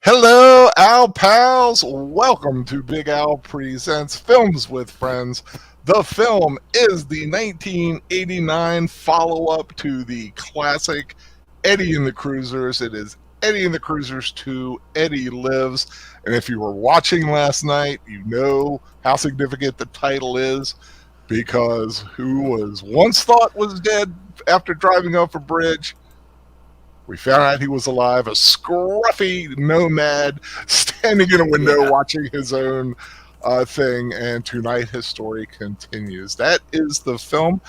Hello, Al Pals. Welcome to Big Al Presents Films with Friends. The film is the 1989 follow up to the classic Eddie and the Cruisers. It is Eddie and the Cruisers 2, Eddie Lives. And if you were watching last night, you know how significant the title is because who was once thought was dead after driving off a bridge, we found out he was alive, a scruffy nomad standing in a window watching his own thing. And tonight his story continues. That is the film.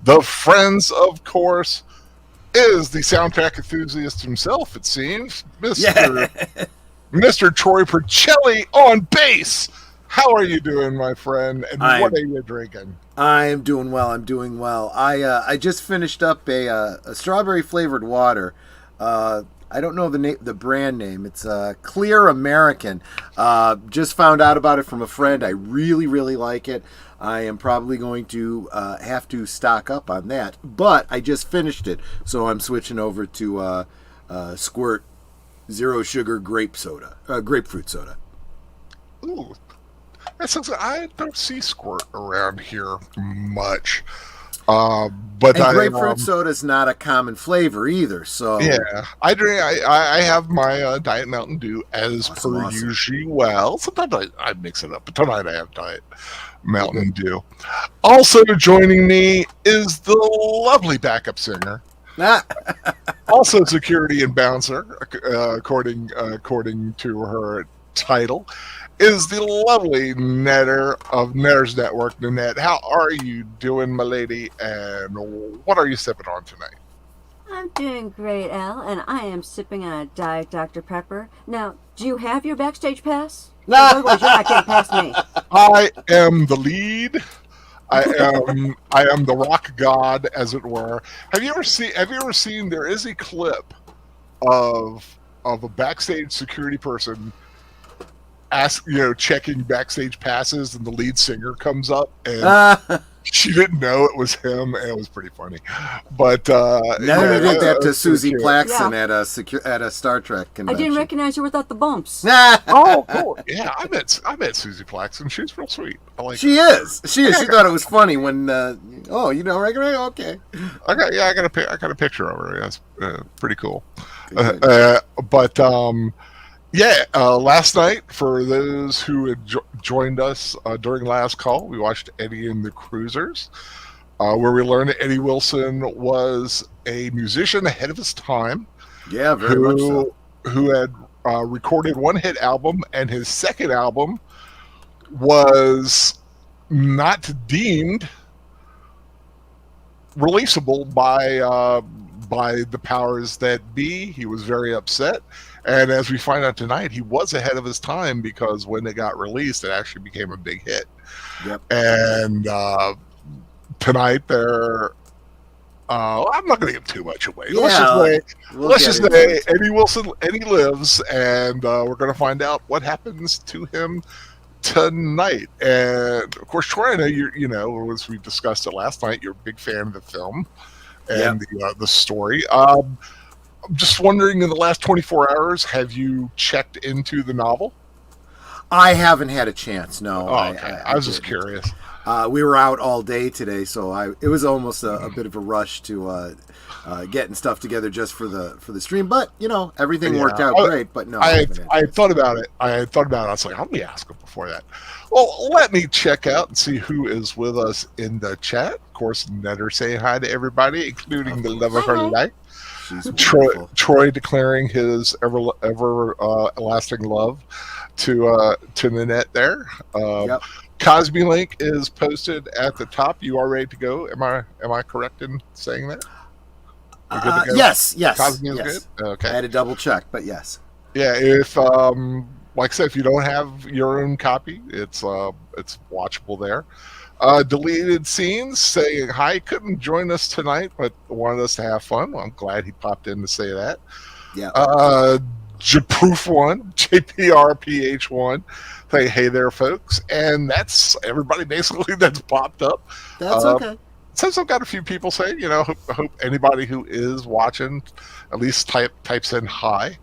The Friends, of course, is the soundtrack enthusiast himself, it seems. Mr. Troy Percelli on bass. How are you doing, my friend? And what are you drinking? I am doing well. I just finished up a strawberry flavored water. I don't know the brand name. It's Clear American. Just found out about it from a friend. I really like it. I am probably going to have to stock up on that. But I just finished it, so I'm switching over to Squirt Zero Sugar grapefruit soda. Ooh, I don't see Squirt around here much. But grapefruit soda is not a common flavor either. So yeah, I drink. I have my Diet Mountain Dew as per usual. Sometimes I mix it up, but tonight I have Diet Mountain Dew. Also joining me is the lovely backup singer, also security and bouncer, according to her title, is the lovely Netter of Netter's Network, Nanette. How are you doing, my lady? And what are you sipping on tonight? I'm doing great, Al, and I am sipping on a Diet Dr. Pepper. Now, do you have your backstage pass? Otherwise, you're not getting past me. I am the lead. I am the rock god, as it were. Have you ever seen? There is a clip of a backstage security person checking backstage passes, and the lead singer comes up and she didn't know it was him, and it was pretty funny. But never did that to Susie Plaxton at a Star Trek convention. I didn't recognize you without the bumps. Oh, cool. Yeah, I met Susie Plaxton. She's real sweet. She is. She thought it was funny when you don't recognize. Okay. I got a picture of her. That's pretty cool. Last night, for those who had joined us during last call, we watched Eddie and the Cruisers, where we learned that Eddie Wilson was a musician ahead of his time. Yeah, very much so. Who had recorded one hit album, and his second album was not deemed releasable by the powers that be. He was very upset. And as we find out tonight, he was ahead of his time because when they got released, it actually became a big hit. Yep. And tonight, they're... I'm not going to give too much away. Yeah, let's just say Eddie lives, and we're going to find out what happens to him tonight. And of course, Troy, I know as we discussed it last night, you're a big fan of the film and the story. I'm just wondering, in the last 24 hours, have you checked into the novel? I haven't had a chance, no. Oh, okay. I was just curious. We were out all day today, so it was almost a bit of a rush to getting stuff together just for the stream. But everything worked out great. But no, I thought about it. I was like, let me ask him before that. Well, let me check out and see who is with us in the chat. Of course, Netter saying hi to everybody, including the love of her life. Troy declaring his ever lasting love to Nanette there. Cosby link is posted at the top. You are ready to go. Am I correct in saying that? Yes. Cosby is good. Okay. I had to double check, but yes. Yeah. If like I said, if you don't have your own copy, it's watchable there. Deleted scenes saying hi, couldn't join us tonight, but wanted us to have fun. Well, I'm glad he popped in to say that. Yeah. JProof1, JPRPH1, say hey there, folks. And that's everybody basically that's popped up. That's okay. Since I've got a few people saying, hope anybody who is watching at least types in hi.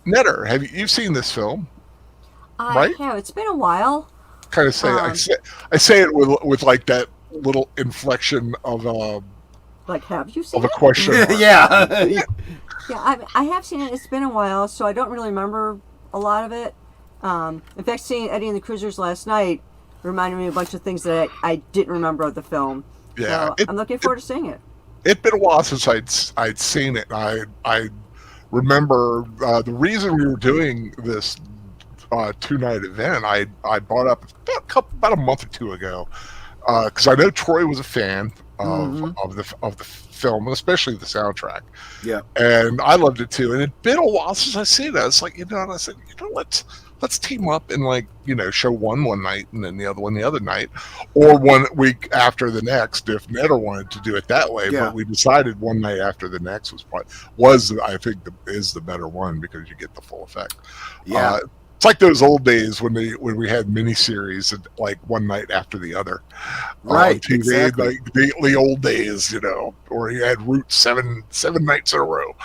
Netter, you've seen this film, I right? have. It's been a while. Kind of say Um, I say it with like that little inflection like, have you seen a it? question mark. Yeah. Yeah, I have seen it. It's been a while, so I don't really remember a lot of it. In fact, seeing Eddie and the Cruisers last night reminded me of a bunch of things that I didn't remember of the film. Yeah, So I'm looking forward to seeing it. It'd been a while since I'd seen it. I remember the reason we were doing this 2-night event. I brought up about a month or two ago because I know Troy was a fan of the film, especially the soundtrack. Yeah. And I loved it too. And it'd been a while since I seen it. It's like, and I said, let's team up and show one night and then the other one the other night, or 1 week after the next if Netter wanted to do it that way. Yeah. But we decided one night after the next I think is the better one because you get the full effect. Yeah. It's like those old days when we had miniseries like one night after the other, Right, on TV, exactly. like the old days, or you had Root seven nights in a row.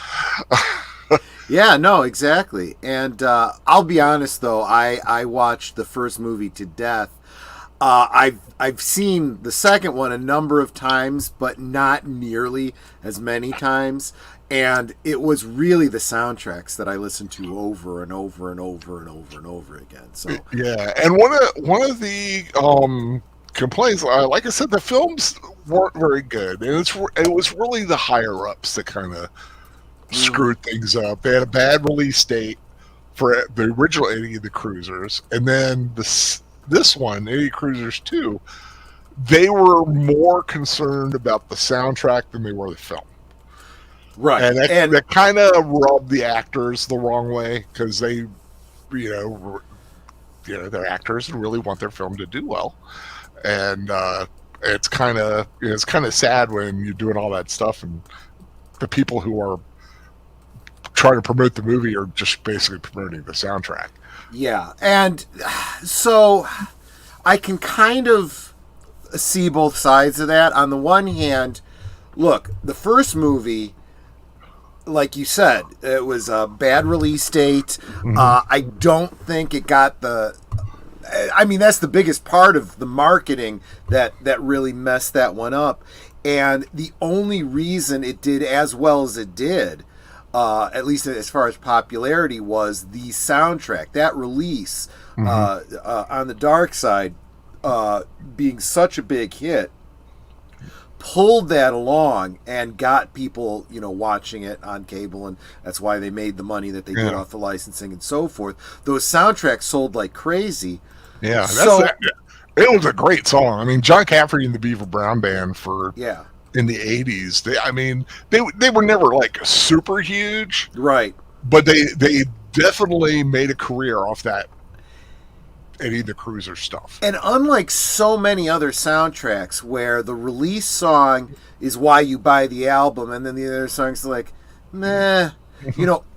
Yeah, no, exactly. And I'll be honest though, I watched the first movie to death. I've seen the second one a number of times, but not nearly as many times. And it was really the soundtracks that I listened to over and over and over and over and over again. So Yeah, and one of the complaints, like I said, the films weren't very good, and it was really the higher ups that kind of screwed things up. They had a bad release date for the original Eddie and the Cruisers, and then this one, Eddie Cruisers 2, they were more concerned about the soundtrack than they were the film. right, And that kind of rubbed the actors the wrong way because they, they're actors and really want their film to do well, and it's kind of sad when you're doing all that stuff and the people who are trying to promote the movie are just basically promoting the soundtrack. yeah, and so I can kind of see both sides of that. On the one hand, look, the first movie, like you said, it was a bad release date. I don't think it got that's the biggest part of the marketing that really messed that one up. And the only reason it did as well as it did, at least as far as popularity, was the soundtrack. That release on the dark side being such a big hit pulled that along and got people, watching it on cable, and that's why they made the money that they did off the licensing and so forth. Those soundtracks sold like crazy. Yeah, it was a great song. I mean, John Cafferty and the Beaver Brown Band in the 80s. They were never like super huge, Right. but they definitely made a career off that Eddie the Cruiser stuff. And unlike so many other soundtracks where the release song is why you buy the album and then the other songs are like, meh,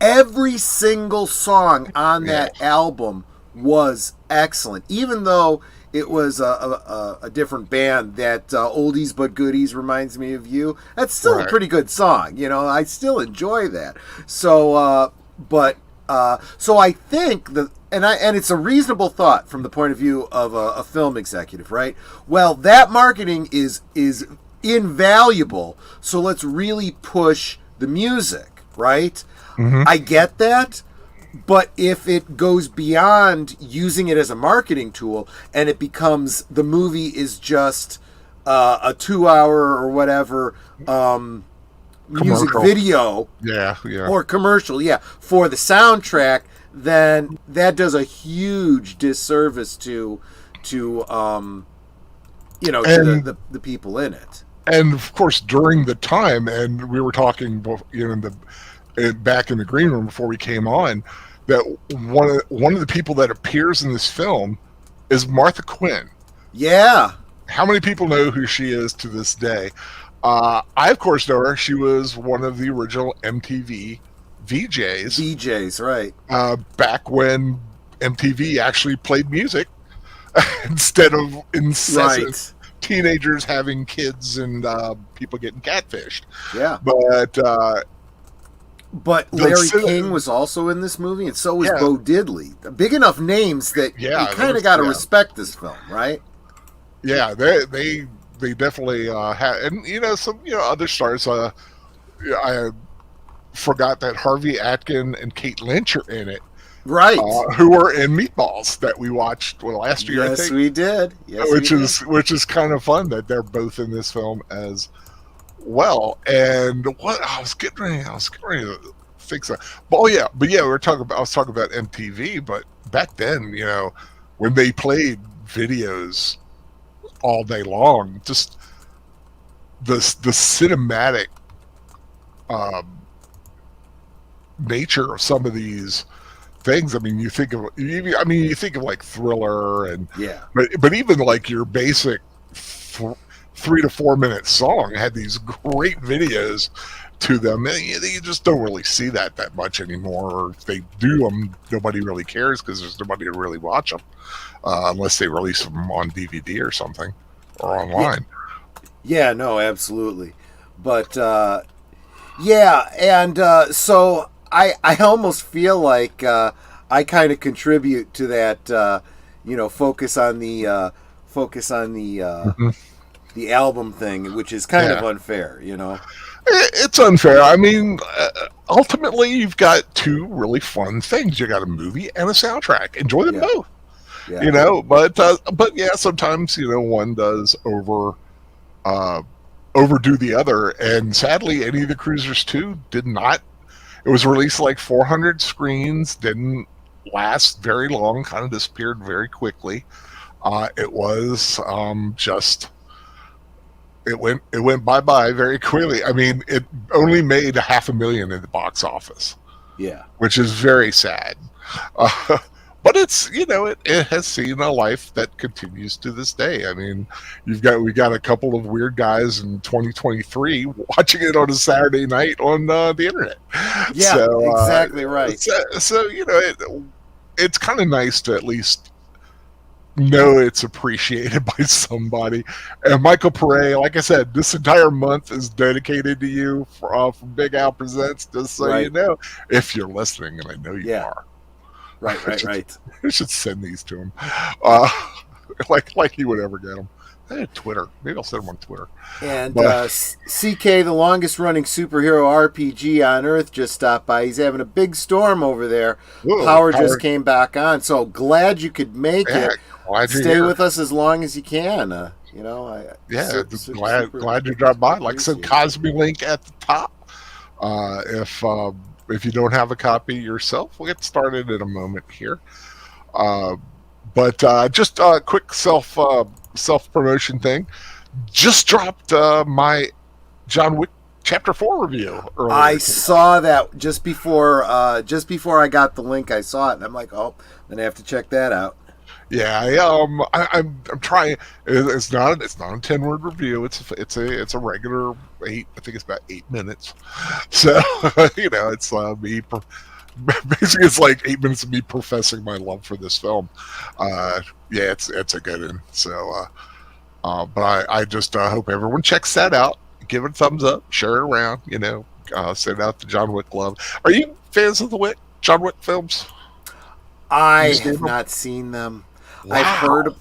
every single song on that album was excellent. Even though it was a different band, that Oldies But Goodies reminds me of you. That's still a pretty good song. I still enjoy that. So, so I think that, and it's a reasonable thought from the point of view of a film executive, right? Well, that marketing is invaluable, so let's really push the music, right? I get that, but if it goes beyond using it as a marketing tool and it becomes the movie is just a 2-hour or whatever music video or commercial for the soundtrack, then that does a huge disservice to the people in it. And of course, during the time, and we were talking, back in the green room before we came on, that one of the people that appears in this film is Martha Quinn. Yeah. How many people know who she is to this day? I of course know her. She was one of the original MTV VJs, right. Back when MTV actually played music instead of incessant teenagers having kids and people getting catfished. Yeah. But But Larry King was also in this movie, and so was Bo Diddley. Big enough names that you kind of got to respect this film, right? Yeah, they definitely had, and some other stars. I forgot that Harvey Atkin and Kate Lynch are in it. Right. Who were in Meatballs that we watched last year, I think. Yes, we did. Which is kind of fun that they're both in this film as well. And what I was getting ready to think so. But I was talking about MTV, but back then, when they played videos all day long, just the cinematic nature of some of these things. I mean, you think of like Thriller and but even like your basic 3 to 4 minute song had these great videos to them, and you just don't really see that much anymore. Or if they do them, nobody really cares because there's nobody to really watch them unless they release them on DVD or something or online. Yeah, no, absolutely. But so I almost feel like I kind of contribute to that, focus on the the album thing, which is kind of unfair, It's unfair. I mean, ultimately, you've got two really fun things. You got a movie and a soundtrack. Enjoy them both. Yeah. But yeah, sometimes one does overdo the other, and sadly, Any of the Cruisers 2 did not. It was released like 400 screens, didn't last very long, kind of disappeared very quickly. It was it went bye-bye very quickly. I mean, it only made $500,000 in the box office. Yeah. Which is very sad. But it's, it has seen a life that continues to this day. I mean, we got a couple of weird guys in 2023 watching it on a Saturday night on the internet. Yeah, so, exactly right. So it's kind of nice to at least know it's appreciated by somebody. And Michael Paré, like I said, this entire month is dedicated to you from Big Al Presents, just so you know, if you're listening, and I know you are. Right. I should send these to him. Like he would ever get them. I had Twitter. Maybe I'll send them on Twitter. And CK, the longest running superhero RPG on Earth, just stopped by. He's having a big storm over there. Whoa, Power just came back on. So glad you could make it. Stay with us as long as you can. Glad you dropped by. Like I said, Cosby link at the top. If you don't have a copy yourself, we'll get started in a moment here. But just a quick self promotion thing. Just dropped my John Wick Chapter 4 review earlier. I saw that just before I got the link. I saw it, and I'm like, oh, I'm gonna have to check that out. Yeah, I'm trying. It's not a 10-word review. It's a regular 8. I think it's about 8 minutes. So it's me. Basically, it's like 8 minutes of me professing my love for this film. It's a good one. So, but I just hope everyone checks that out. Give it a thumbs up. Share it around. Send out the John Wick love. Are you fans of the John Wick films? I have not seen them. Wow. I've heard.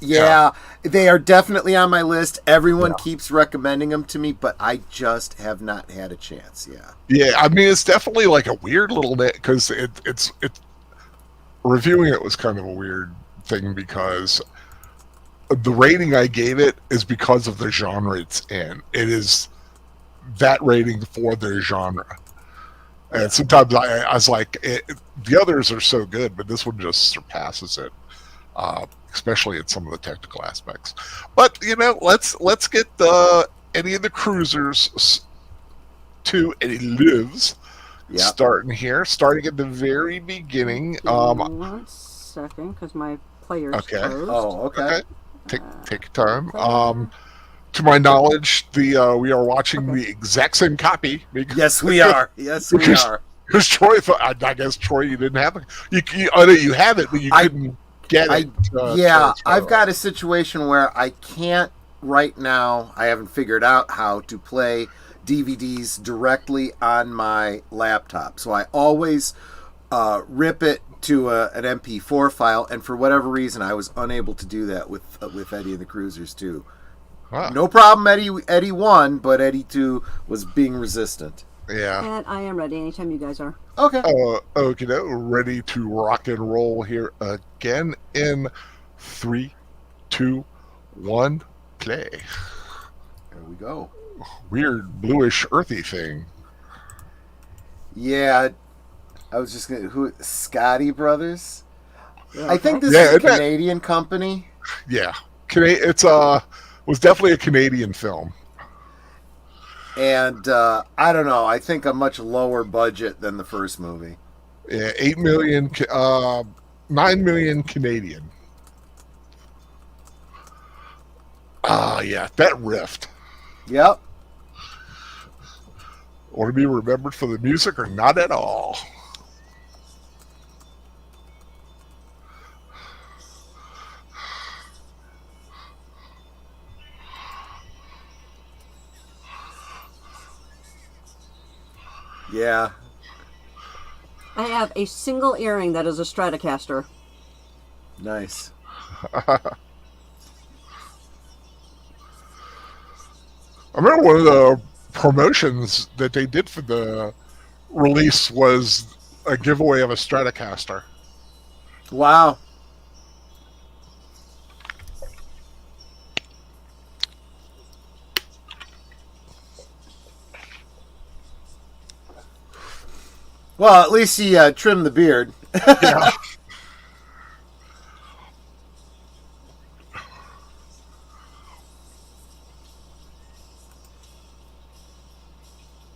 They are definitely on my list. Everyone keeps recommending them to me, but I just have not had a chance. Yeah. I mean, it's definitely like a weird little because it's reviewing it was kind of a weird thing because the rating I gave it is because of the genre it's in. It is that rating for their genre. And sometimes I was like, the others are so good, but this one just surpasses it, especially in some of the technical aspects. But let's get Any of the Cruisers to Eddie Lives starting at the very beginning. 1 second, because my player's closed. Oh, okay. Take your time. To my knowledge, we are watching the exact same copy. Yes, we are. Because Troy thought, I guess Troy, you didn't have it. I know you have it, but you couldn't get it. I've got a situation where I can't right now. I haven't figured out how to play DVDs directly on my laptop. So I always rip it to an MP4 file, and for whatever reason, I was unable to do that with Eddie and the Cruisers 2. Huh. No problem, Eddie 1, but Eddie 2 was being resistant. Yeah. And I am ready anytime you guys are. Okay. Okay, ready to rock and roll here again in 3, 2, 1, play. There we go. Weird bluish earthy thing. Yeah, I was just gonna. Who? Scotty Brothers. Yeah, I think okay. this Yeah, is a isn't that- Canadian company. Yeah. It's was definitely a Canadian film. And I don't know. I think a much lower budget than the first movie. Yeah, 8 million, 9 million Canadian. Yeah, that riff. Yep. Want to be remembered for the music or not at all? Yeah. I have a single earring that is a Stratocaster. Nice. I remember one of the promotions that they did for the release was a giveaway of a Stratocaster. Wow. Well, at least he trimmed the beard. Yeah.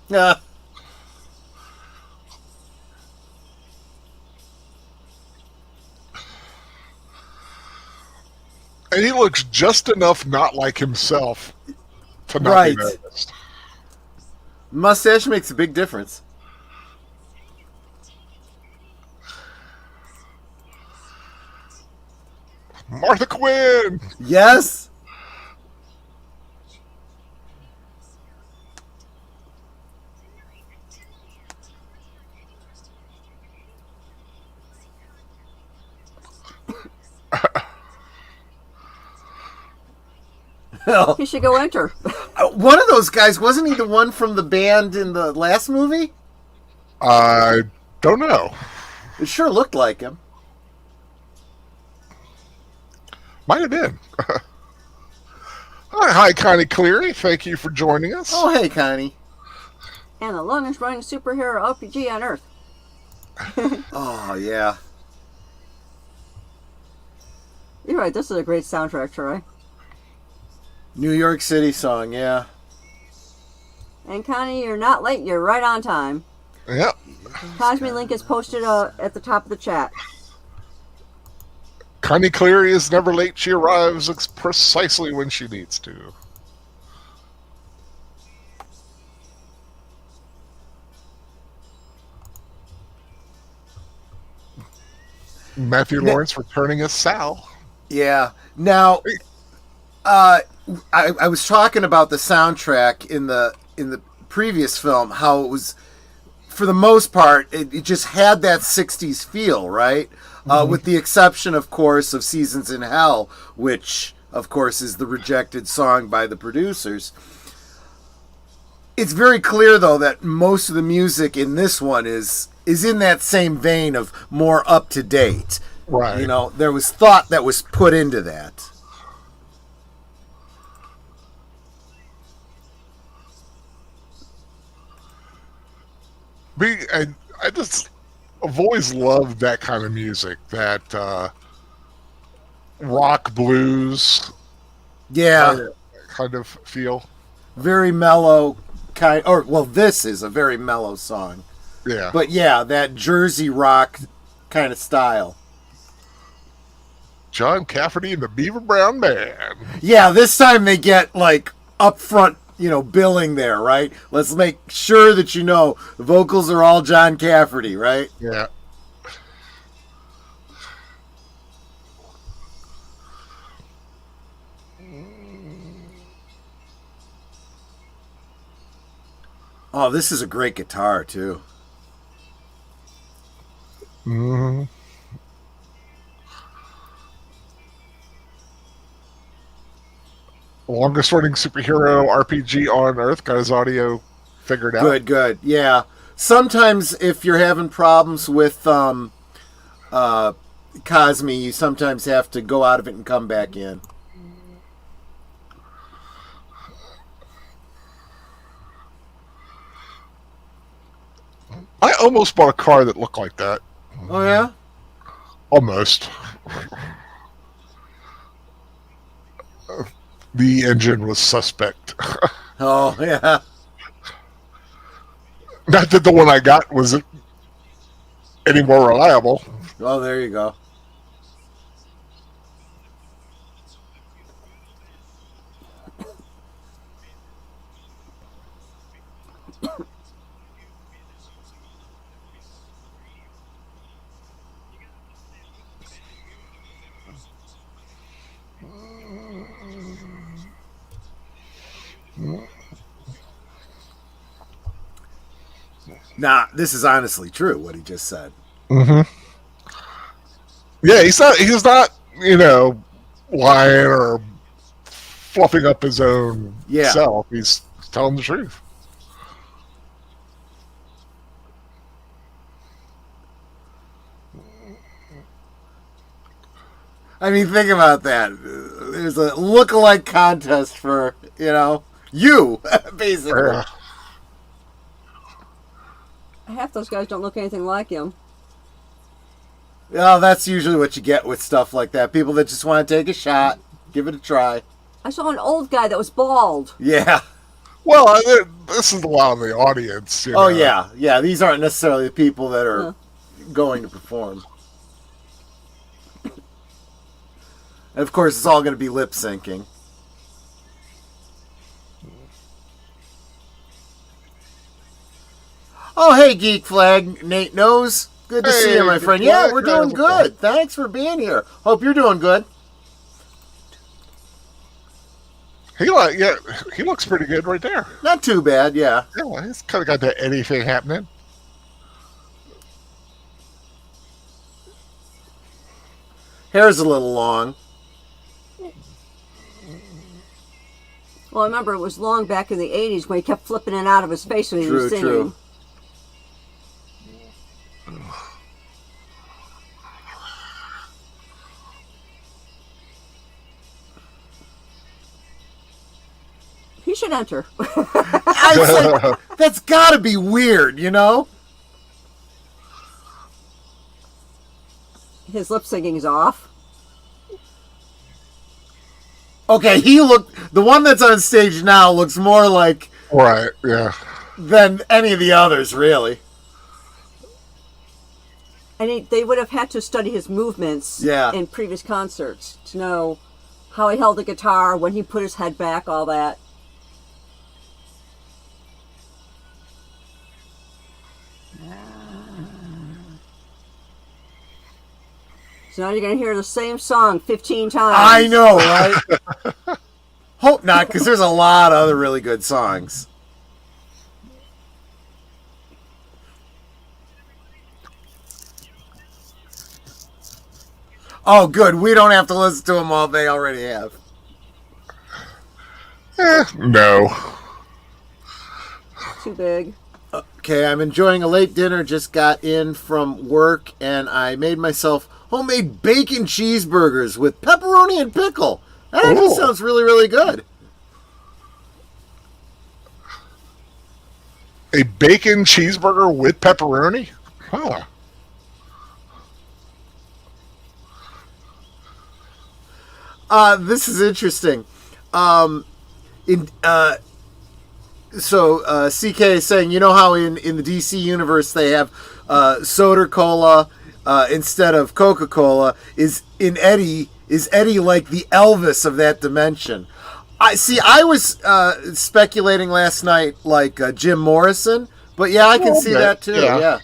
Yeah. And he looks just enough not like himself to not Right. be noticed. Mustache makes a big difference. Martha Quinn! Yes. Well, He should go enter. one of those guys, wasn't he the one from the band in the last movie? I don't know. It sure looked like him. Might have been. Hi, Connie Cleary. Thank you for joining us. Oh, hey, Connie. And the longest running superhero RPG on Earth. Oh, yeah. You're right, this is a great soundtrack, Troy. New York City song, yeah. And Connie, you're not late, you're right on time. Yep. Cosme link is posted at the top of the chat. Connie Cleary is never late. She arrives precisely when she needs to. Matthew Lawrence returning as Sal. Yeah. Now, I was talking about the soundtrack in the previous film, how it was, for the most part, it just had that 60s feel, right? With the exception, of course, of Seasons in Hell, which, of course, is the rejected song by the producers. It's very clear, though, that most of the music in this one is in that same vein of more up-to-date. Right. You know, there was thought that was put into that. I've always loved that kind of music, that rock blues Yeah, kind of feel. very mellow kind. Or well, this is a very mellow song, Yeah. but yeah, that Jersey rock kind of style. John Cafferty and the Beaver Brown Band. Yeah, this time they get like upfront, billing there, right? Let's make sure that the vocals are all John Cafferty, right? Yeah. Oh, this is a great guitar too. Mm-hmm. Longest running superhero RPG on Earth got his audio figured out. Good, good. Yeah. Sometimes if you're having problems with Cosme, you sometimes have to go out of it and come back in. I almost bought a car that looked like that. Oh yeah. Almost. The engine was suspect. Oh yeah. Not that the one I got was any more reliable. Oh, there you go. Nah, this is honestly true, what he just said. Mm-hmm. Yeah, he's not, lying or fluffing up his own self. He's telling the truth. I mean, think about that. There's a look-alike contest for, you, basically. Yeah. Half those guys don't look anything like him. Well, that's usually what you get with stuff like that. People that just want to take a shot, give it a try. I saw an old guy that was bald. Yeah. Well, this is a lot of the audience. Oh, yeah. Yeah, these aren't necessarily the people that are going to perform. And of course, it's all going to be lip syncing. Oh, hey, Geek Flag. Nate knows. Good to see you, my friend. Yeah, we're doing good. Thanks for being here. Hope you're doing good. He looks pretty good right there. Not too bad, yeah. Yeah, he's kind of got that Eddie thing happening. Hair's a little long. Well, I remember it was long back in the 80s when he kept flipping it out of his face when he was singing. True. He should enter. That's got to be weird, His lip syncing's off. Okay, the one that's on stage now looks more like... Right, yeah. Than any of the others, really. And they would have had to study his movements in previous concerts to know how he held the guitar, when he put his head back, all that. So now you're going to hear the same song 15 times. I know, right? Hope not, because there's a lot of other really good songs. Oh, good. We don't have to listen to them all. They already have. No. Too big. Okay, I'm enjoying a late dinner. Just got in from work, and I made myself homemade bacon cheeseburgers with pepperoni and pickle. That actually sounds really, really good. A bacon cheeseburger with pepperoni? Huh. This is interesting. CK is saying, you know how in the DC universe they have soda cola instead of Coca-Cola? Is Eddie like the Elvis of that dimension? I was speculating last night like Jim Morrison, but yeah, I can see that too. Yeah.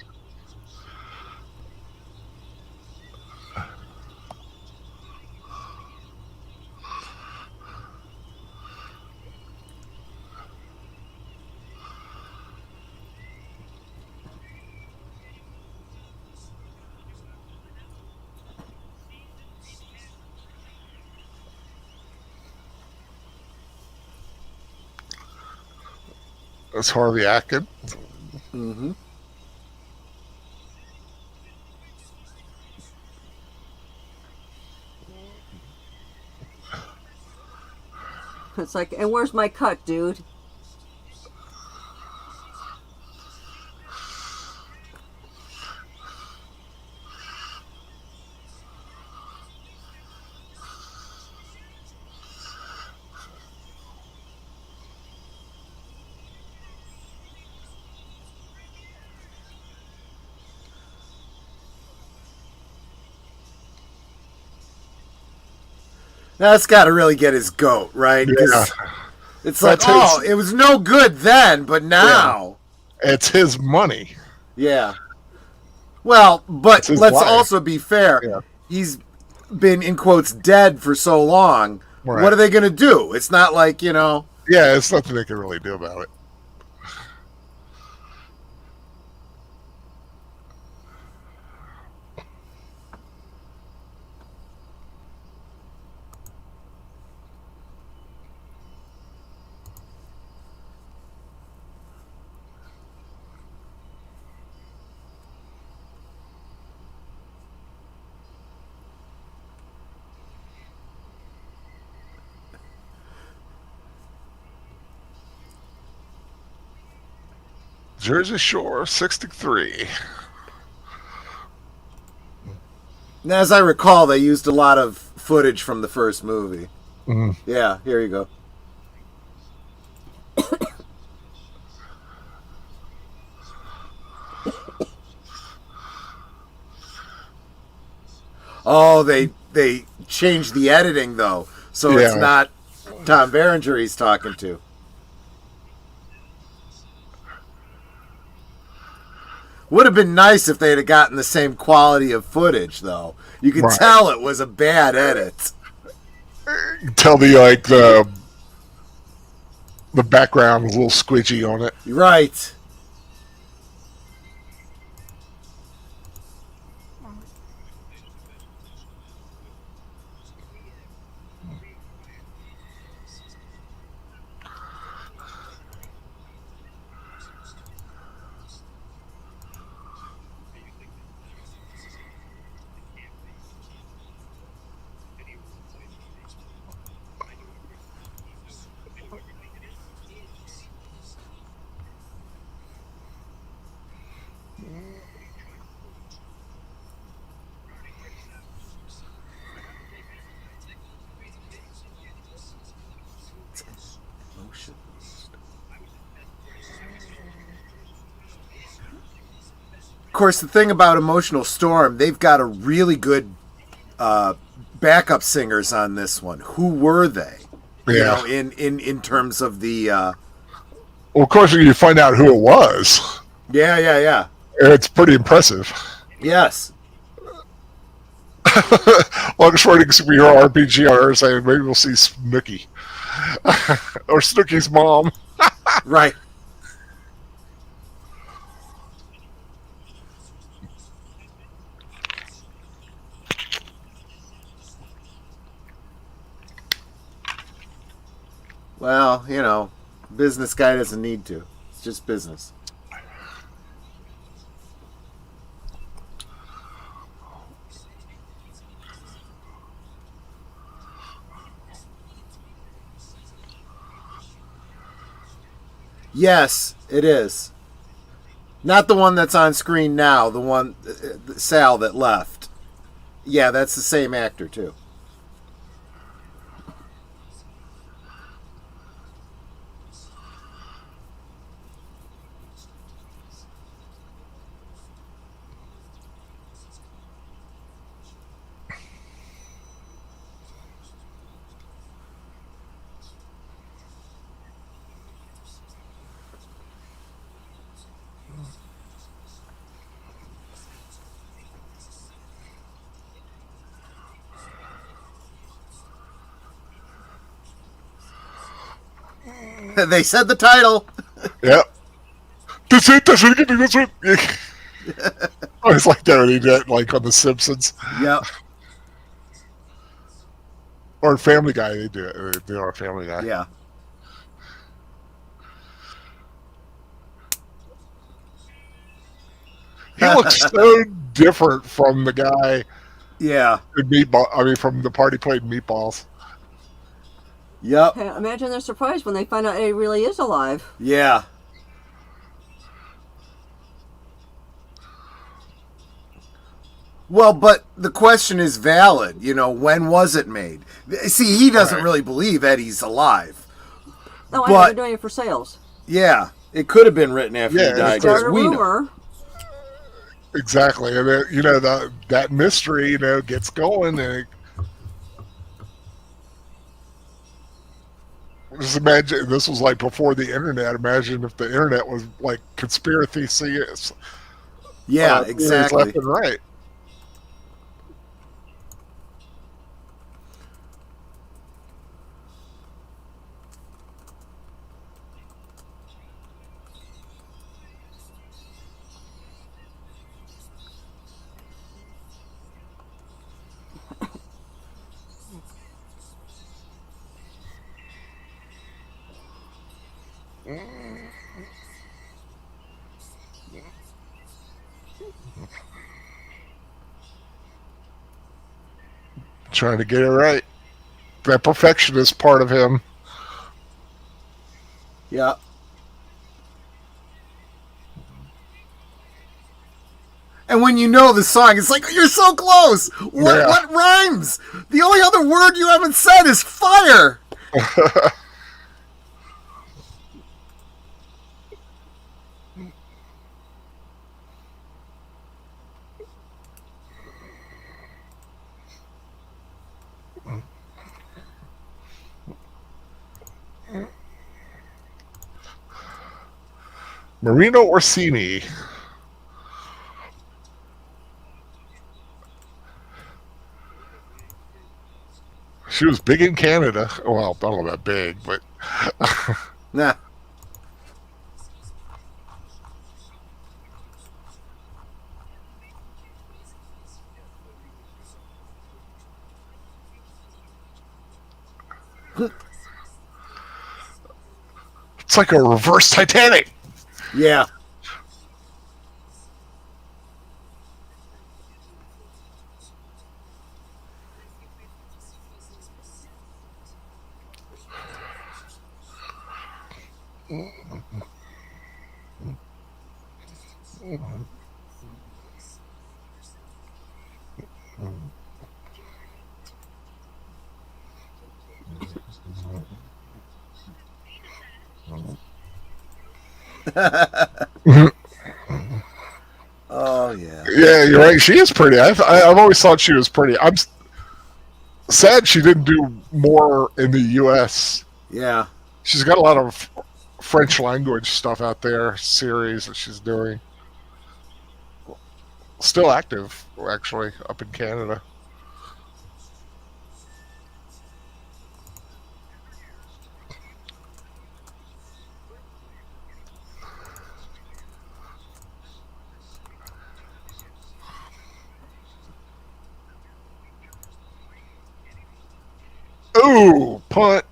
That's Harvey Atkins. Mm-hmm. It's like, and where's my cut, dude? Now that's got to really get his goat, right? Yeah, It's like, that's oh, his. it was no good then, but now. It's his money. Yeah. Well, It's but his let's life. also be fair. Yeah. He's been, in quotes, dead for so long. Right. What are they going to do? It's not like, Yeah, it's nothing they can really do about it. Jersey Shore 63. Now, as I recall, they used a lot of footage from the first movie. Mm. Yeah, here you go. Oh, they changed the editing though, so it's Yeah. not Tom Berenger he's talking to. Would have been nice if they'd have gotten the same quality of footage though. You could Right. tell it was a bad edit. You can tell the background was a little squidgy on it. Right. Of course, the thing about Emotional Storm, they've got a really good backup singers on this one. Who were they? You Yeah. know, in terms of the Well, of course, you find out who it was. yeah. It's pretty impressive. Yes. Longest running superhero RPG on Earth, saying maybe we'll see Snooki. Or Snooki's mom. Right. Well, you know, business guy doesn't need to. It's just business. Yes, it is. Not the one that's on screen now, the one Sal that left. Yeah, that's the same actor too. They said the title. Yep. That's it. That's it. That's it. I always like that when he did, like on The Simpsons Yep. or Family Guy. They do it. They are Family Guy. Yeah. He looks so different from the guy Yeah. in Meatball. I mean, from the part he played in Meatballs. Yep. Imagine their surprise when they find out he really is alive. Yeah. Well, but the question is valid. When was it made? See, he doesn't Right. really believe Eddie's alive. No, I know But- they're doing it for sales. Yeah. It could have been written after Yeah, he it's died. like- Start a we know. rumor. Exactly, and that mystery, gets going, and just imagine this was like before the internet. Imagine if the internet was like conspiracy theories, Yeah, theories exactly. left and right. Trying to get it right. That perfectionist part of him. Yeah. And when you know the song, it's like, you're so close. What Yeah. what rhymes? The only other word you haven't said is fire. Marino Orsini. She was big in Canada. Well, I don't know about big, but Nah. it's like a reverse Titanic. Yeah. Oh yeah. Yeah, you're right. She is pretty. I've always thought she was pretty. I'm sad she didn't do more in the U.S. Yeah. She's got a lot of French language stuff out there, series that she's doing. Still active, actually, up in Canada. Ooh, punt.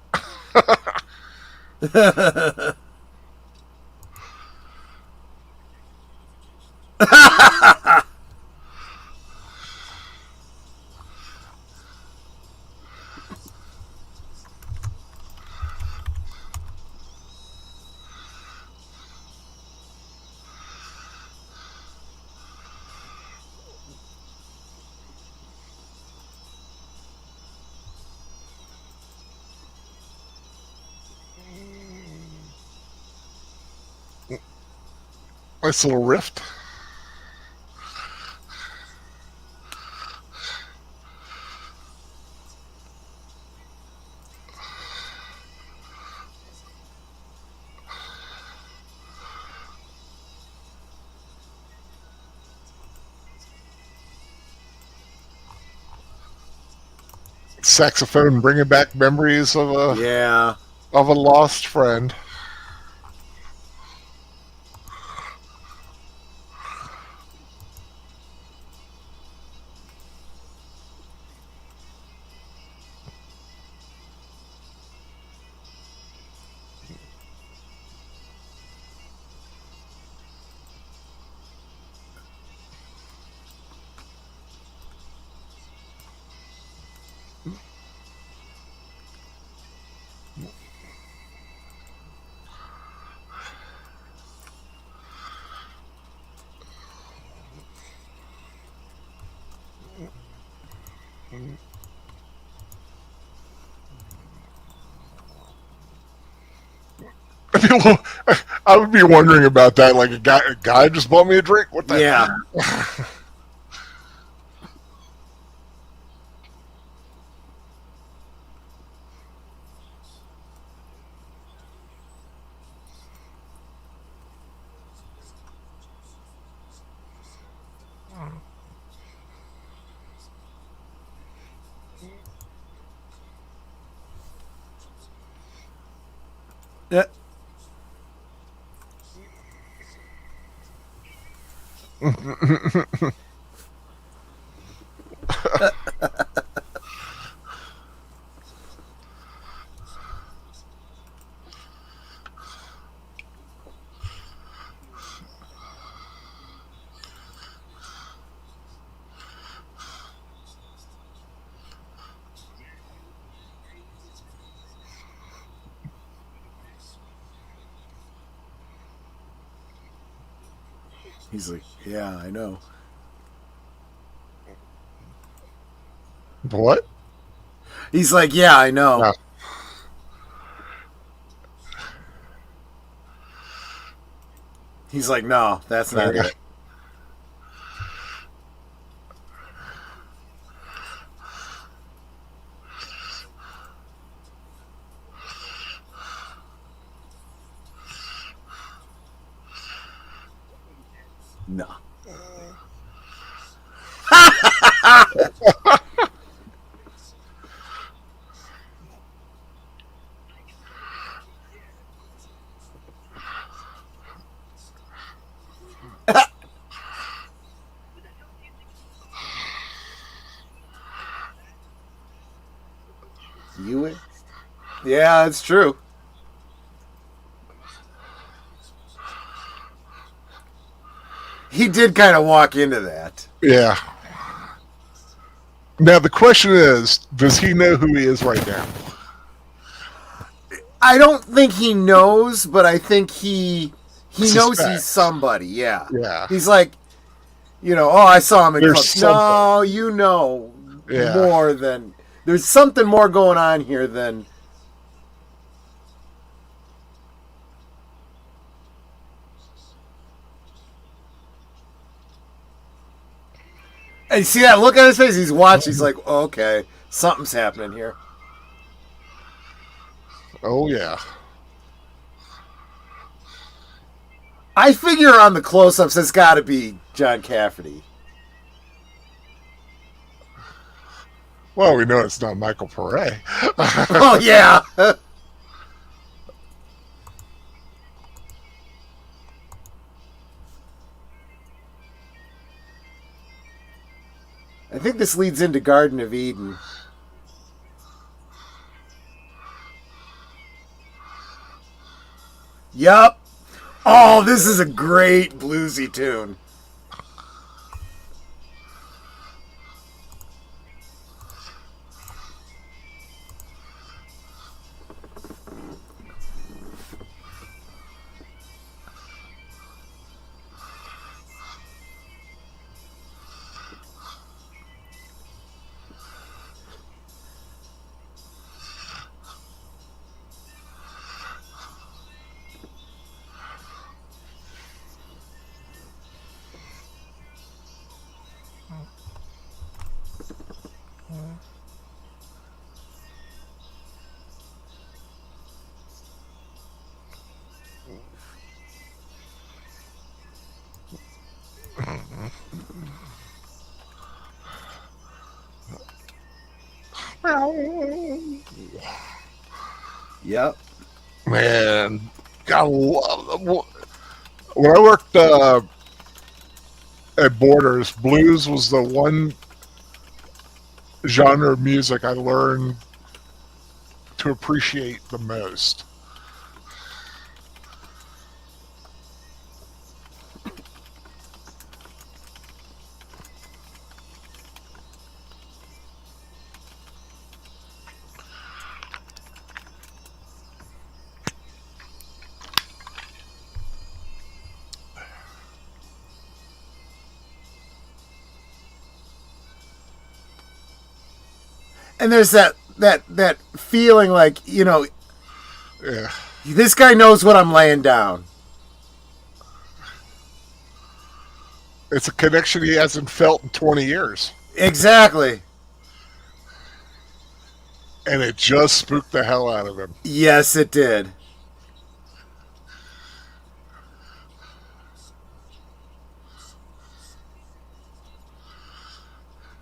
Nice little rift. Saxophone bringing back memories of Yeah. a lost friend. I would be wondering about that. Like a guy just bought me a drink. What the? Yeah. Yeah. He's like, yeah, I know. What? He's like, yeah, I know. Yeah. He's like, no, that's not it. No. You? Yeah, it's true. He did kind of walk into that. Yeah. Now the question is, does he know who he is right now? I don't think he knows, but I think he knows he's Suspects. somebody. Yeah. Yeah. He's like, oh, I saw him in There's club. No, you know Yeah. more than there's something more going on here than. And you see that look on his face? He's watching. He's like, okay, something's happening here. Oh yeah. I figure on the close-ups, it's got to be John Cafferty. Well, we know it's not Michael Paré. Oh, yeah. I think this leads into Garden of Eden. Yup. Oh, this is a great bluesy tune. Yep. Man, gotta love them. When I worked at Borders, blues was the one genre of music I learned to appreciate the most. And there's that feeling like, Yeah. this guy knows what I'm laying down. It's a connection he hasn't felt in 20 years. Exactly. And it just spooked the hell out of him. Yes, it did.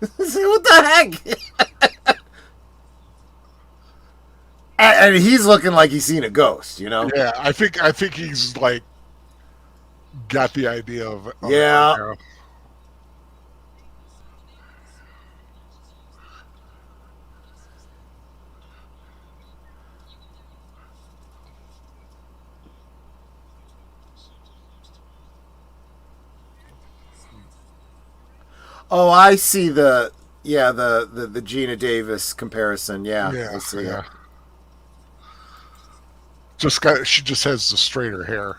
What the heck? And he's looking like he's seen a ghost, Yeah, I think he's like got the idea of it. Yeah. Oh, I see the Gina Davis comparison. Yeah, I see it. She just has the straighter hair.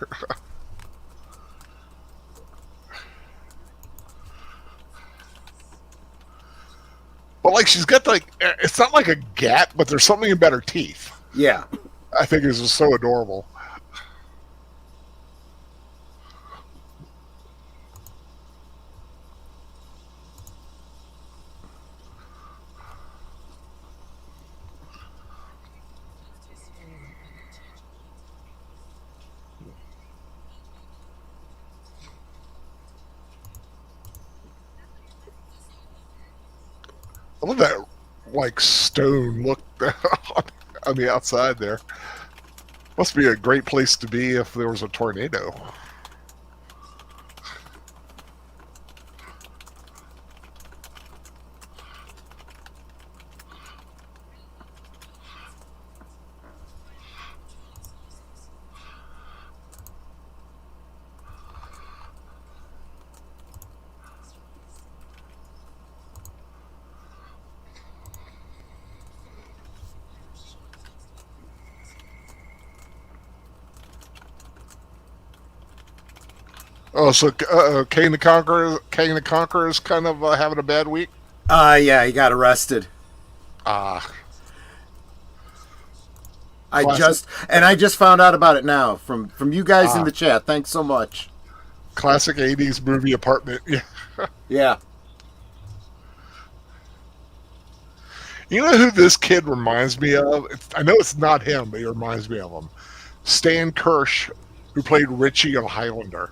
But like she's got like it's not like a gap, but there's something about her teeth. Yeah. I think it's just so adorable. I love that like stone look on the outside there. Must be a great place to be if there was a tornado. Oh, so Kane the Conqueror is kind of having a bad week. Yeah, he got arrested. Ah, I just found out about it now from you guys in the chat. Thanks so much. classic '80s movie apartment. Yeah. Yeah. You know who this kid reminds me of? I know it's not him, but he reminds me of him. Stan Kirsch, who played Richie on Highlander.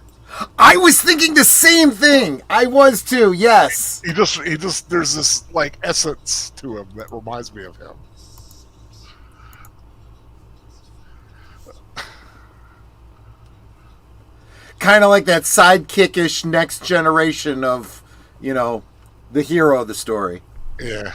I was thinking the same thing. I was too. Yes. He just there's this like essence to him that reminds me of him. Kind of like that sidekickish next generation of, the hero of the story. Yeah.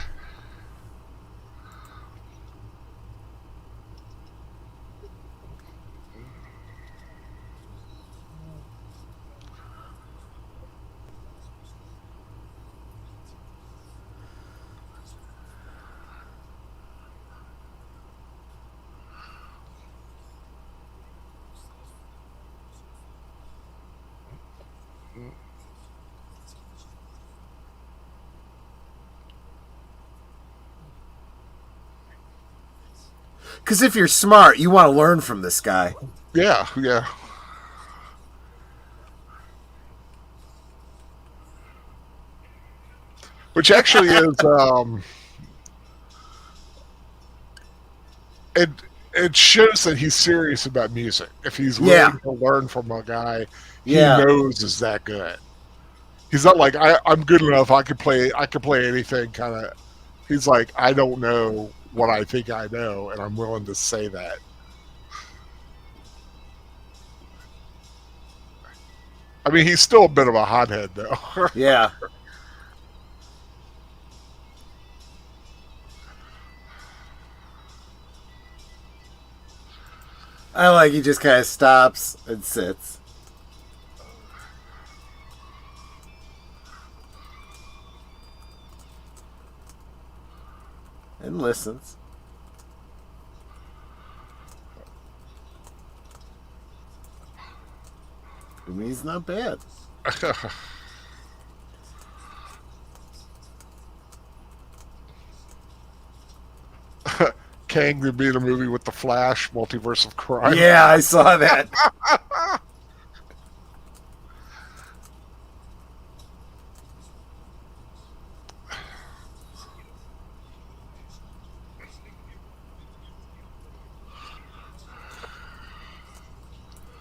Because if you're smart, you want to learn from this guy. Yeah, yeah. Which actually is it shows that he's serious about music. If he's willing to learn from a guy he knows is that good. He's not like I'm good enough. I can play anything. Kind of. He's like I don't know what I think I know, and I'm willing to say that. I mean, he's still a bit of a hothead, though. Yeah. I like he just kind of stops and sits. And listens. I mean, he's not bad. Kang to be in a movie with the Flash, Multiverse of Crime. Yeah, I saw that.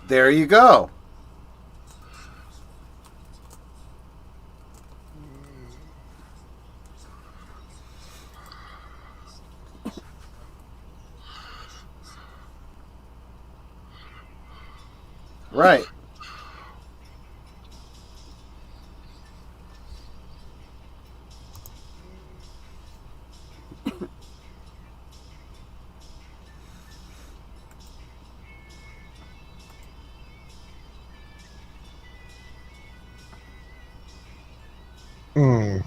There you go. Right. Hmm.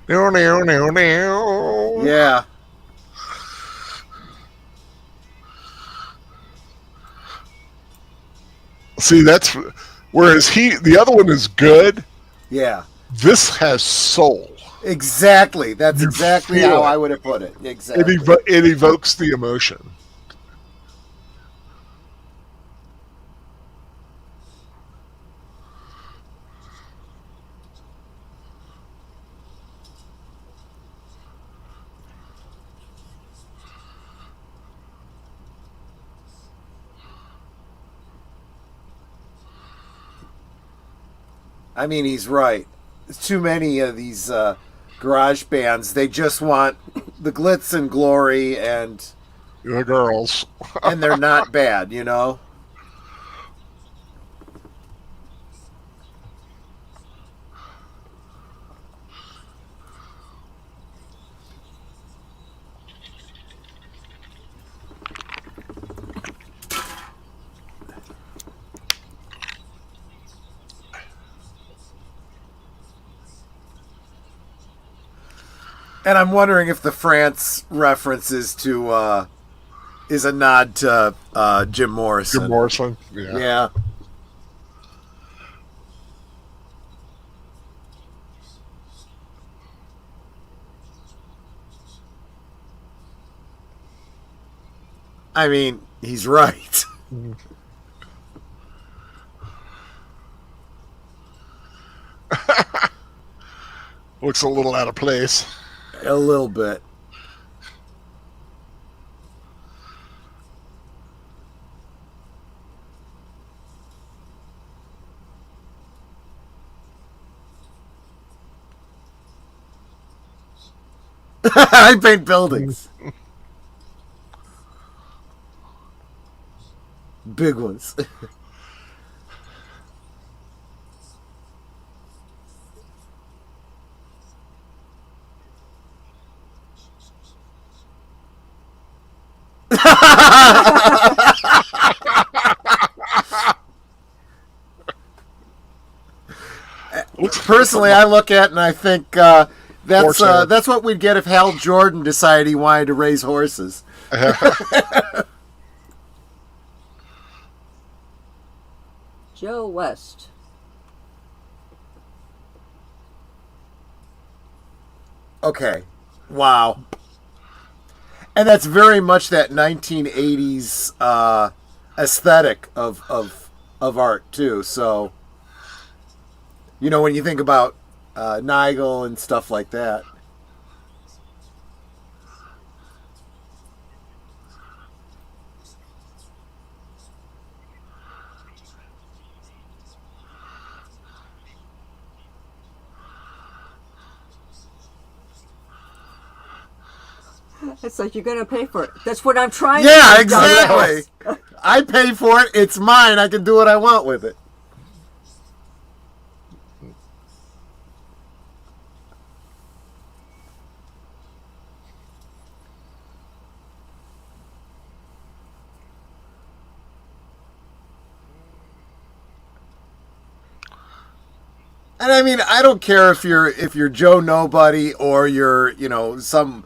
No. Yeah. See, that's whereas the other one is good. Yeah. This has soul. Exactly. That's You exactly feel how it. I would have put it. It, Exactly. it evokes the emotion. I mean, he's right. Too many of these garage bands, they just want the glitz and glory, and The girls. they're not bad, you know? And I'm wondering if the France references to is a nod to Jim Morrison. Jim Morrison. Yeah. Yeah. I mean, he's right. Looks a little out of place. A little bit. I paint buildings. Big ones. Personally, I look at it and I think that's what we'd get if Hal Jordan decided he wanted to raise horses. Joe West. Okay. Wow. And that's very much that 1980s aesthetic of art too. So, you know, when you think about Nigel and stuff like that. It's like you're gonna pay for it. That's what I'm trying Yeah, to do. exactly. I pay for it. It's mine. I can do what I want with it. And I mean, I don't care if you're Joe Nobody or you're, you know, some,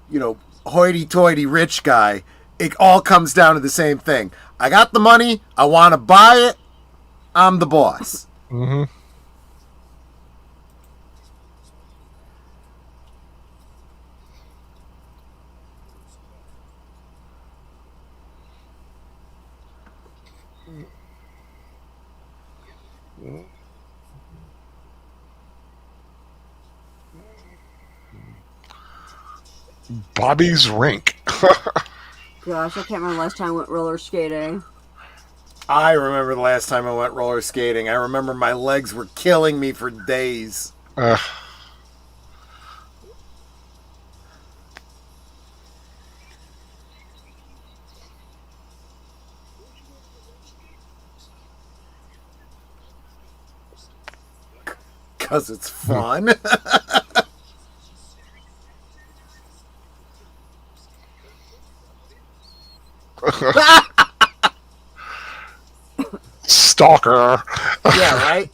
you know, hoity-toity rich guy. It all comes down to the same thing. I got the money. I want to buy it. I'm the boss. Mm-hmm. Bobby's Rink. Gosh, I can't remember the last time I went roller skating. I remember the last time I went roller skating. I remember my legs were killing me for days. Because it's fun. Stalker. Yeah, right?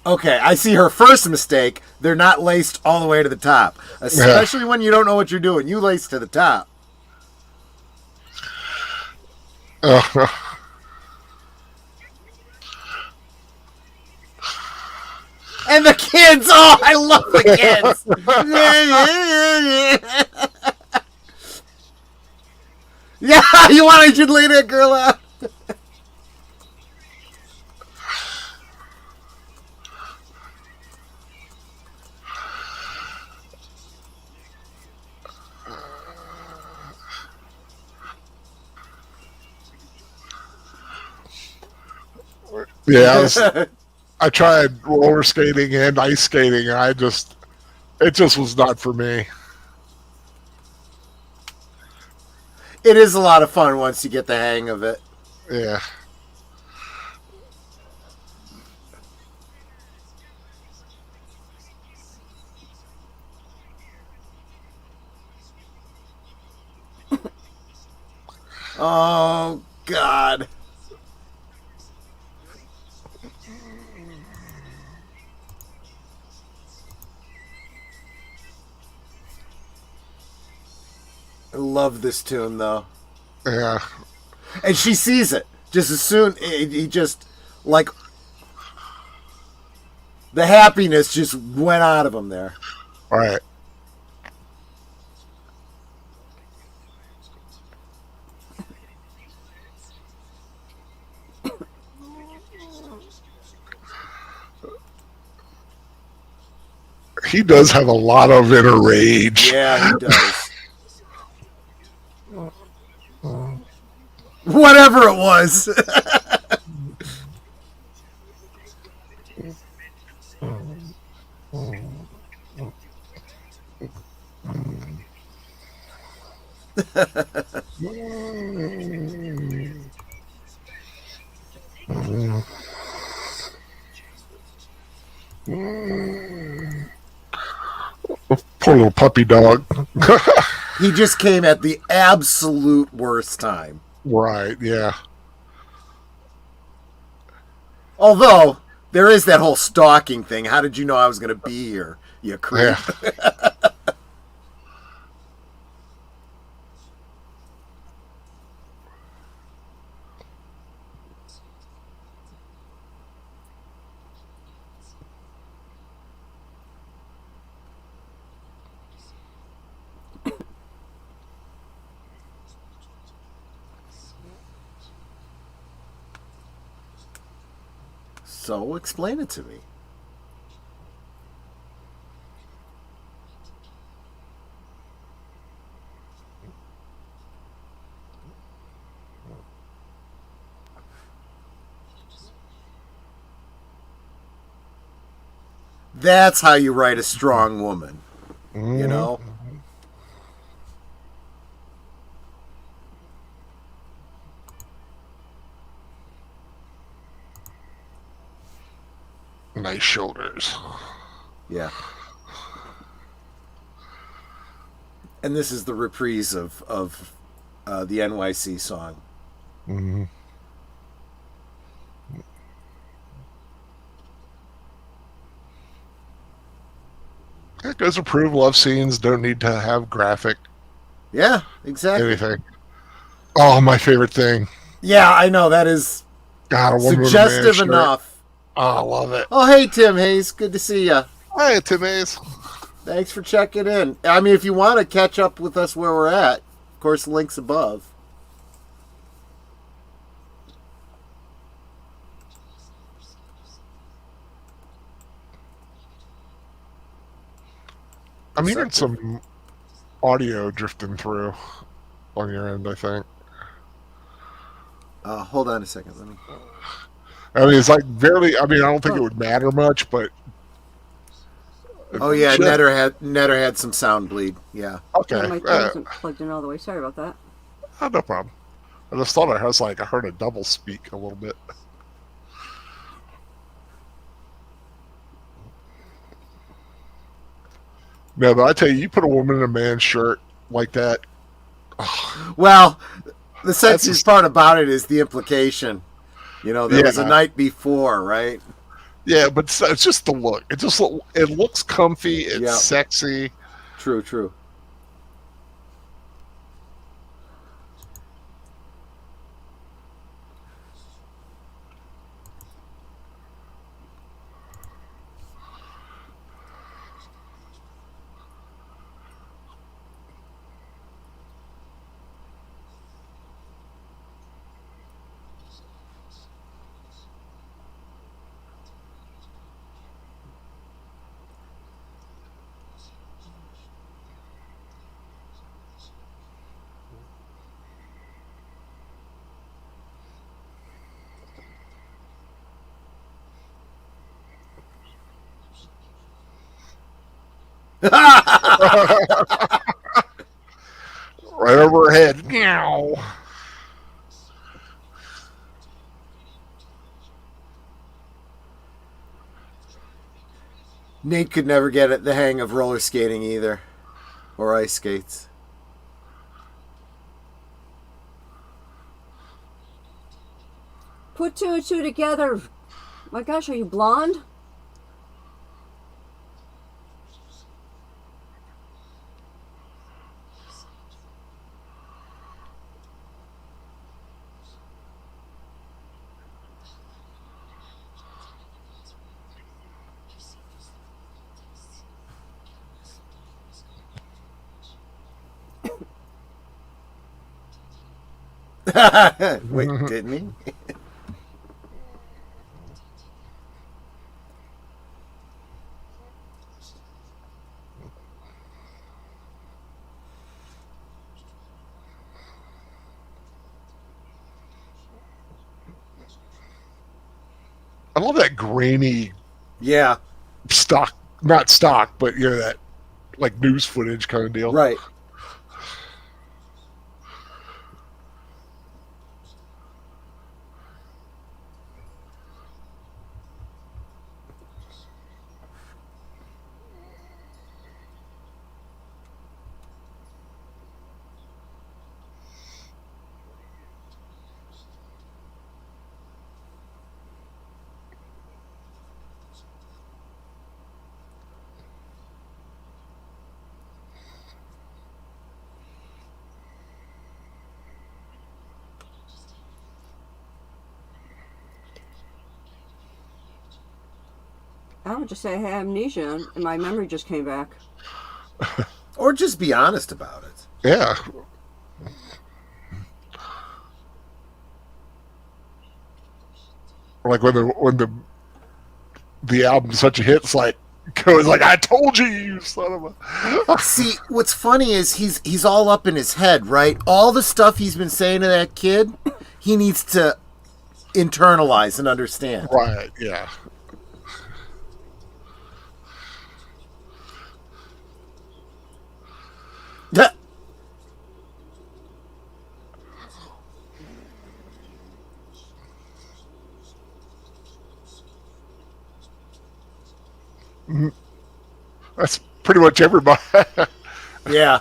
Okay, I see her first mistake. They're not laced all the way to the top. Especially when you don't know what you're doing. You lace to the top. And the kids! Oh, I love the kids! Yeah, you want to lay that girl out? Yeah, I tried roller skating and ice skating. It just was not for me. It is a lot of fun once you get the hang of it. Yeah. Oh, God. I love this tune, though. Yeah. And she sees it. Just as soon, he just, like, the happiness just went out of him there. Right. He does have a lot of inner rage. Yeah, he does. Whatever it was. Poor little puppy dog. He just came at the absolute worst time. Right, yeah. Although, there is that whole stalking thing. How did you know I was going to be here, you creep? Yeah. So, explain it to me. That's how you write a strong woman. You know? Nice shoulders. Yeah. And this is the reprise of the NYC song. Mm-hmm. It goes to prove love scenes don't need to have graphic Yeah, exactly. anything. Oh, my favorite thing. Yeah, I know. That is God, a woman with a suggestive man's shirt. enough. Oh, I love it. Oh, hey, Tim Hayes. Good to see you. Hey, Tim Hayes. Thanks for checking in. I mean, if you want to catch up with us where we're at, of course, links above. I'm hearing some audio drifting through on your end, I think. Hold on a second. Let me. I mean, it's like barely. I mean, I don't think it would matter much, but. Oh yeah, just, Netter had some sound bleed. Yeah. Okay. My mic wasn't plugged in all the way. Sorry about that. No problem. I just thought I heard a double speak a little bit. No, but I tell you, you put a woman in a man's shirt like that. Well, the sexiest part about it is the implication. You know, there was a night before, right? Yeah, but it's just the look. It looks comfy. It's sexy. True. Right over her head. Meow. Nate could never get the hang of roller skating either, or ice skates. Put two and two together. My gosh, are you blonde? Wait, didn't he? I love that grainy Yeah. stock, not stock, but you know, that like news footage kind of deal. Right. I would just say I had amnesia and my memory just came back. Or just be honest about it. Yeah. Like when the album's such a hit, it's like goes like, I told you, you son of a. See, what's funny is he's all up in his head, right? All the stuff he's been saying to that kid, he needs to internalize and understand. Right. Yeah. Yeah. That's pretty much everybody. Yeah.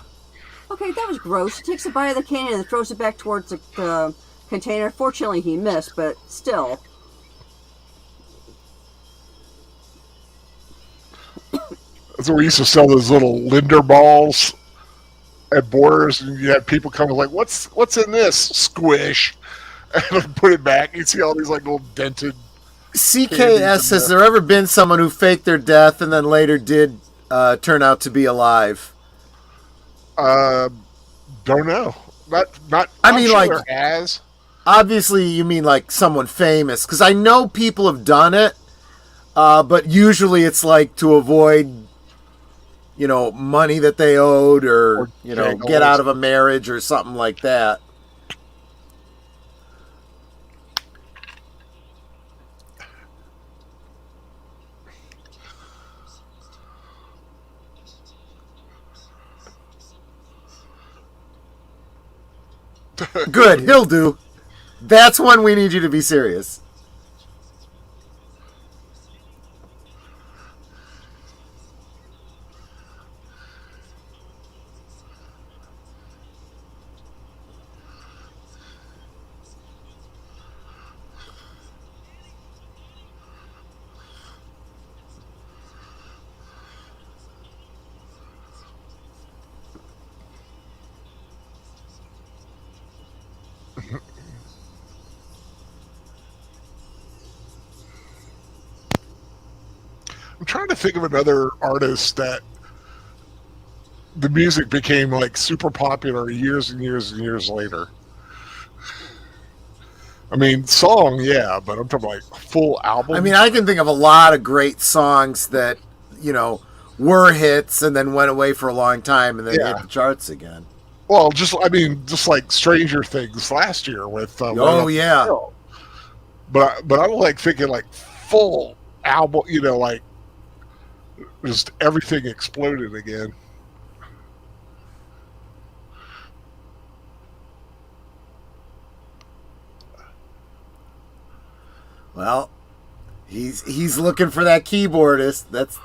Okay, that was gross. He takes a bite of the candy and throws it back towards the container. Fortunately, he missed, but still. That's where we used to sell those little Linder balls at Borders, and you had people coming like, "What's in this?" Squish, and put it back. You see all these like little dented. CKS, has there ever been someone who faked their death and then later did turn out to be alive? Don't know. Not. I mean, sure like, there has. Obviously, you mean like someone famous, because I know people have done it, but usually it's like to avoid, money that they owed, or Jangles. get out of a marriage or something like that. Good, he'll do. That's when we need you to be serious. I'm trying to think of another artist that the music became like super popular years and years and years later. I mean, song, yeah, but I'm talking like full album. I mean, I can think of a lot of great songs that, were hits and then went away for a long time and then hit the charts again. Well, just like Stranger Things last year with. Yeah. But I'm like thinking like full album, like just everything exploded again. Well, he's looking for that keyboardist. That's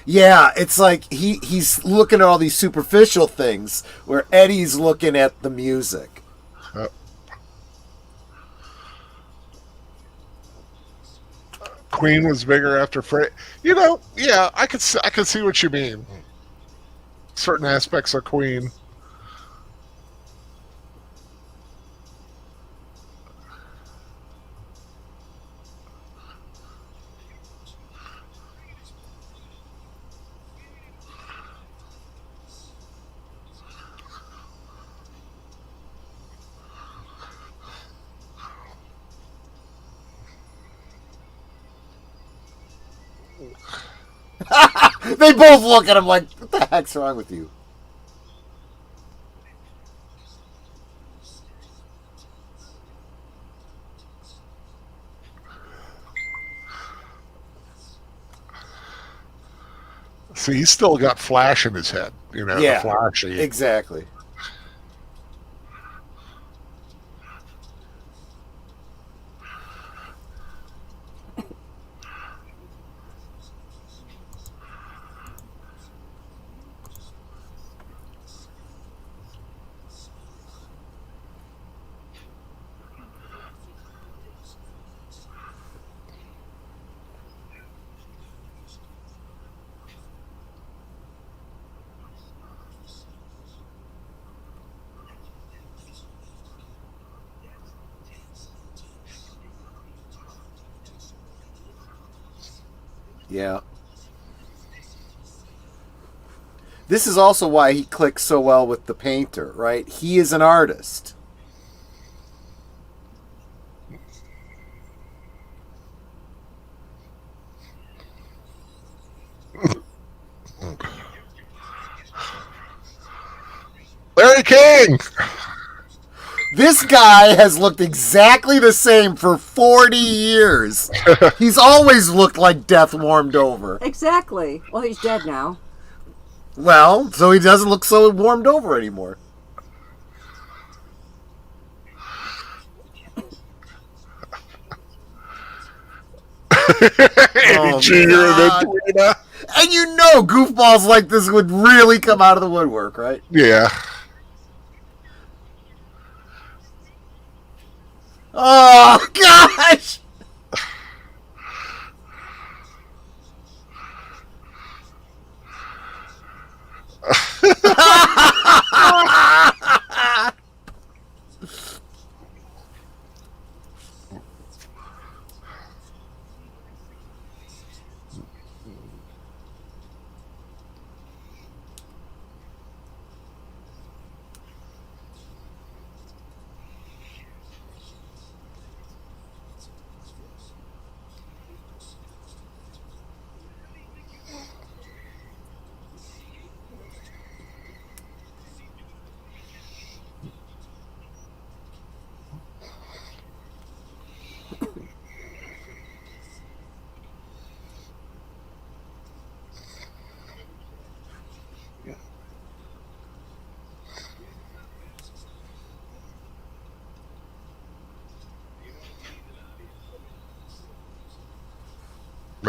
yeah, it's like he's looking at all these superficial things where Eddie's looking at the music. Queen was bigger after Fred. Yeah, I could see what you mean. Certain aspects of Queen. They both look at him like, what the heck's wrong with you? See, he's still got Flash in his head. Yeah, the Flashy. Exactly. Yeah. This is also why he clicks so well with the painter, right? He is an artist. Larry King! This guy has looked exactly the same for 40 years. He's always looked like death warmed over. Exactly. Well, he's dead now. Well, so he doesn't look so warmed over anymore. Oh, God. And goofballs like this would really come out of the woodwork, right? Yeah. Oh, gosh!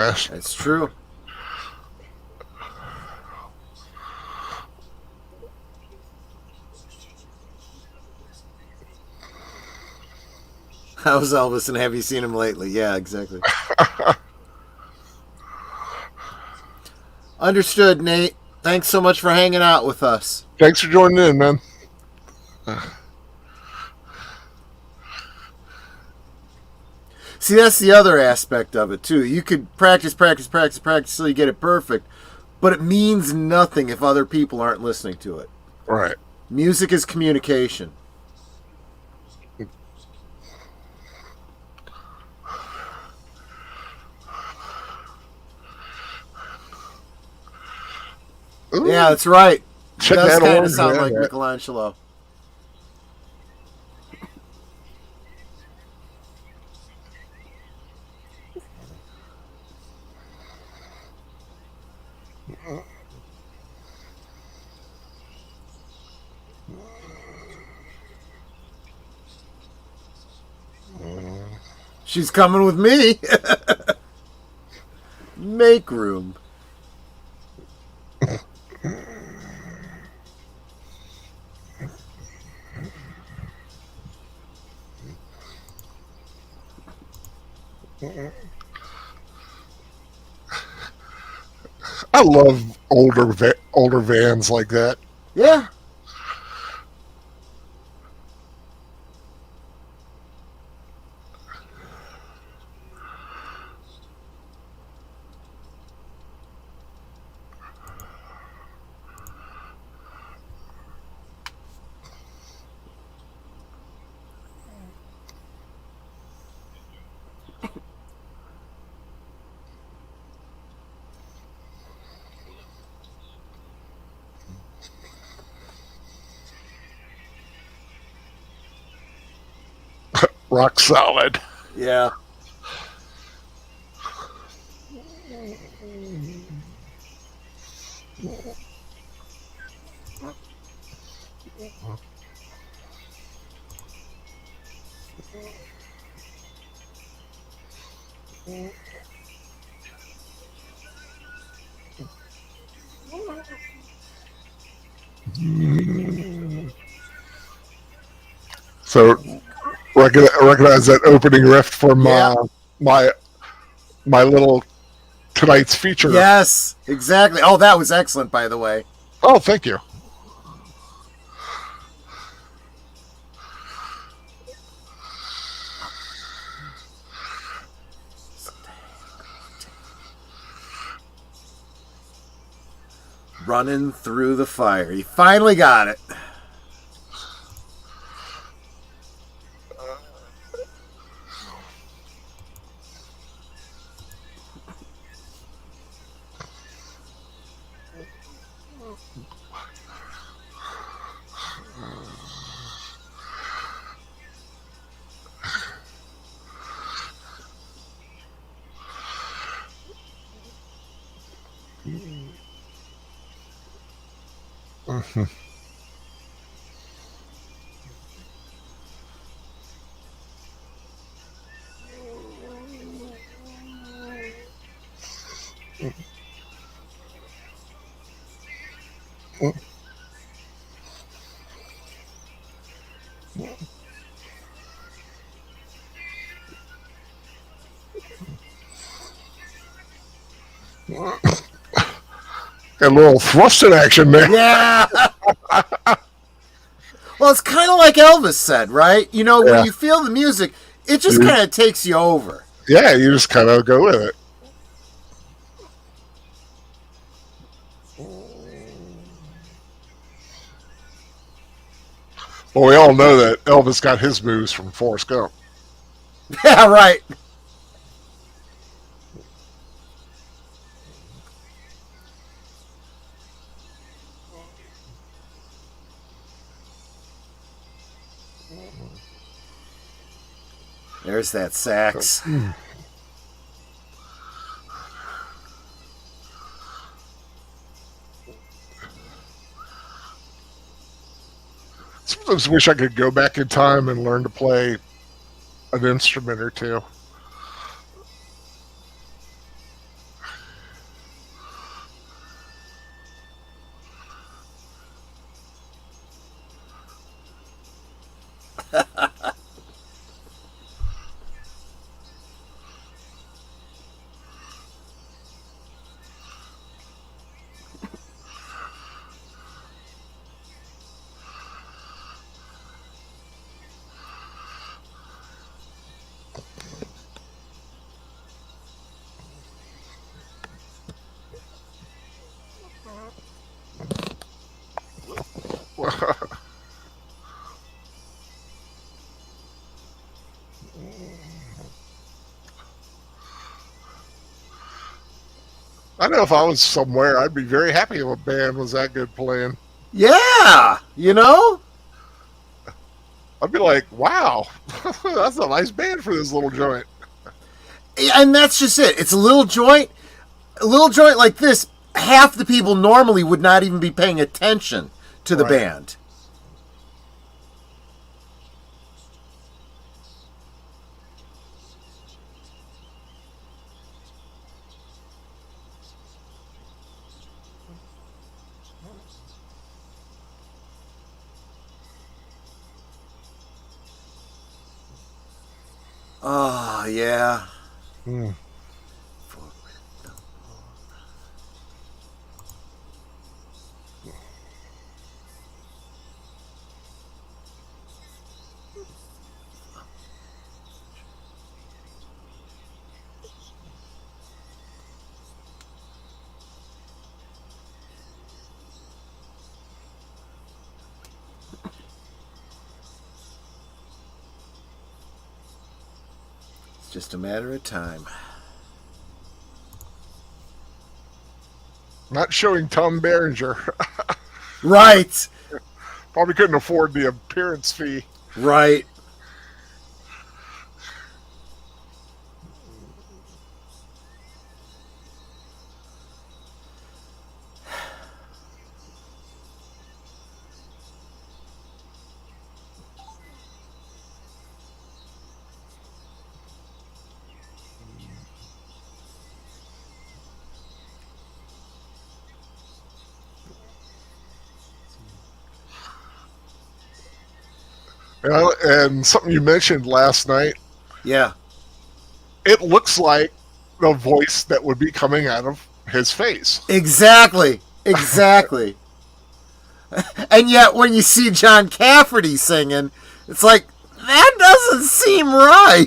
man. That's true. How's Elvis, and have you seen him lately? Yeah, exactly. Understood, Nate. Thanks so much for hanging out with us. Thanks for joining in, man. See, that's the other aspect of it, too. You could practice till you get it perfect, but it means nothing if other people aren't listening to it. Right. Music is communication. Ooh, Yeah, that's right. It check does that kind of orange sound man like out. Michelangelo. She's coming with me. Make room. I love older vans like that. Yeah. Rock solid. Yeah. So recognize that opening riff for Yeah. my little tonight's feature. Yes, exactly. Oh, that was excellent, by the way. Oh, thank you. Running through the fire. You finally got it. Got a little thrusting action there. Yeah. Well, it's kind of like Elvis said, right? You know, Yeah. when you feel the music, it just Mhm. kind of takes you over. Yeah, you just kind of go with it. Well, we all know that Elvis got his moves from Forrest Gump. Yeah, right. There's that sax. Sometimes wish I could go back in time and learn to play an instrument or two. I know if I was somewhere, I'd be very happy if a band was that good playing. Yeah, you know? I'd be like, wow, that's a nice band for this little joint. And that's just it. It's a little joint like this. Half the people normally would not even be paying attention to the Right. band. Oh, yeah. Hmm. It's just a matter of time. Not showing Tom Berenger. Right. Probably couldn't afford the appearance fee. Right. And something you mentioned last night, Yeah. it looks like the voice that would be coming out of his face. Exactly. Exactly. And yet, when you see John Cafferty singing, it's like, that doesn't seem right.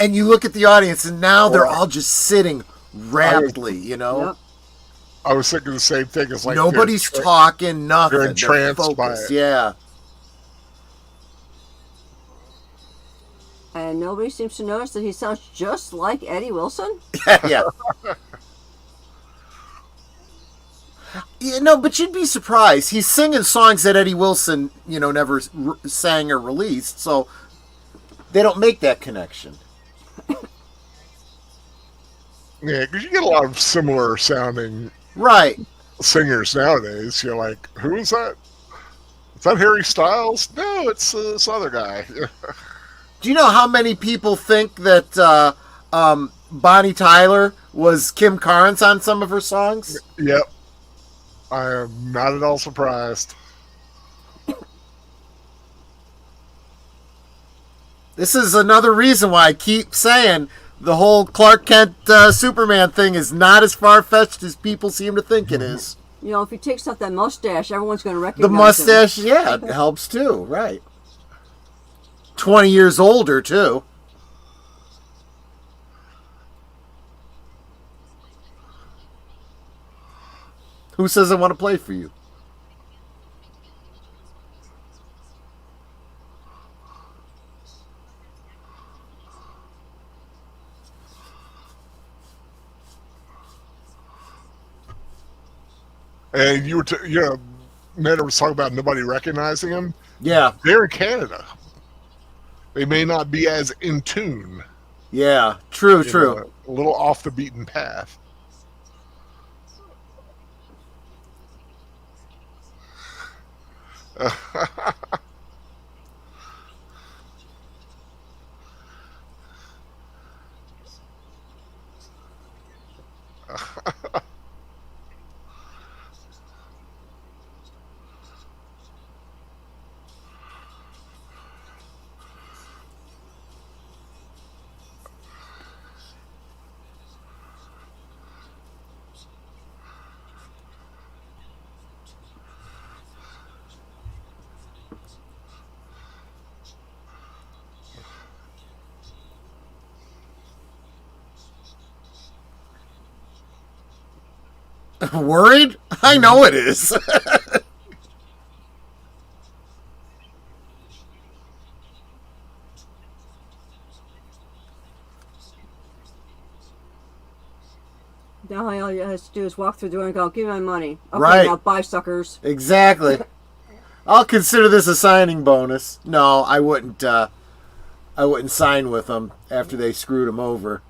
and you look at the audience, and now they're all just sitting raptly, you know? Yep. I was thinking the same thing. It's like Nobody's talking, nothing. they're entranced by focused, it. yeah. And nobody seems to notice that he sounds just like Eddie Wilson. Yeah. You know, but you'd be surprised. He's singing songs that Eddie Wilson, you know, never sang or released, so they don't make that connection. Yeah, because you get a lot of similar sounding Right. singers nowadays. You're like, who is that? Is that Harry Styles? No, it's this other guy. Do you know how many people think that Bonnie Tyler was Kim Carnes on some of her songs? Yep. I am not at all surprised. This is another reason why I keep saying the whole Clark Kent Superman thing is not as far-fetched as people seem to think it is. You know, if he takes off that mustache, everyone's going to recognize The him. mustache, yeah, it helps too, right. 20 years older, too. Who says I want to play for you? And you were, Ned was talking about nobody recognizing him. Yeah, They're in Canada. They may not be as in tune. yeah, true, you true. know, a little off the beaten path. Worried? I know it is. Now all you have to do is walk through the door and go, give me my money. Okay, Right. now bye, suckers. Exactly. I'll consider this a signing bonus. No, I wouldn't. I wouldn't sign with them after they screwed him over.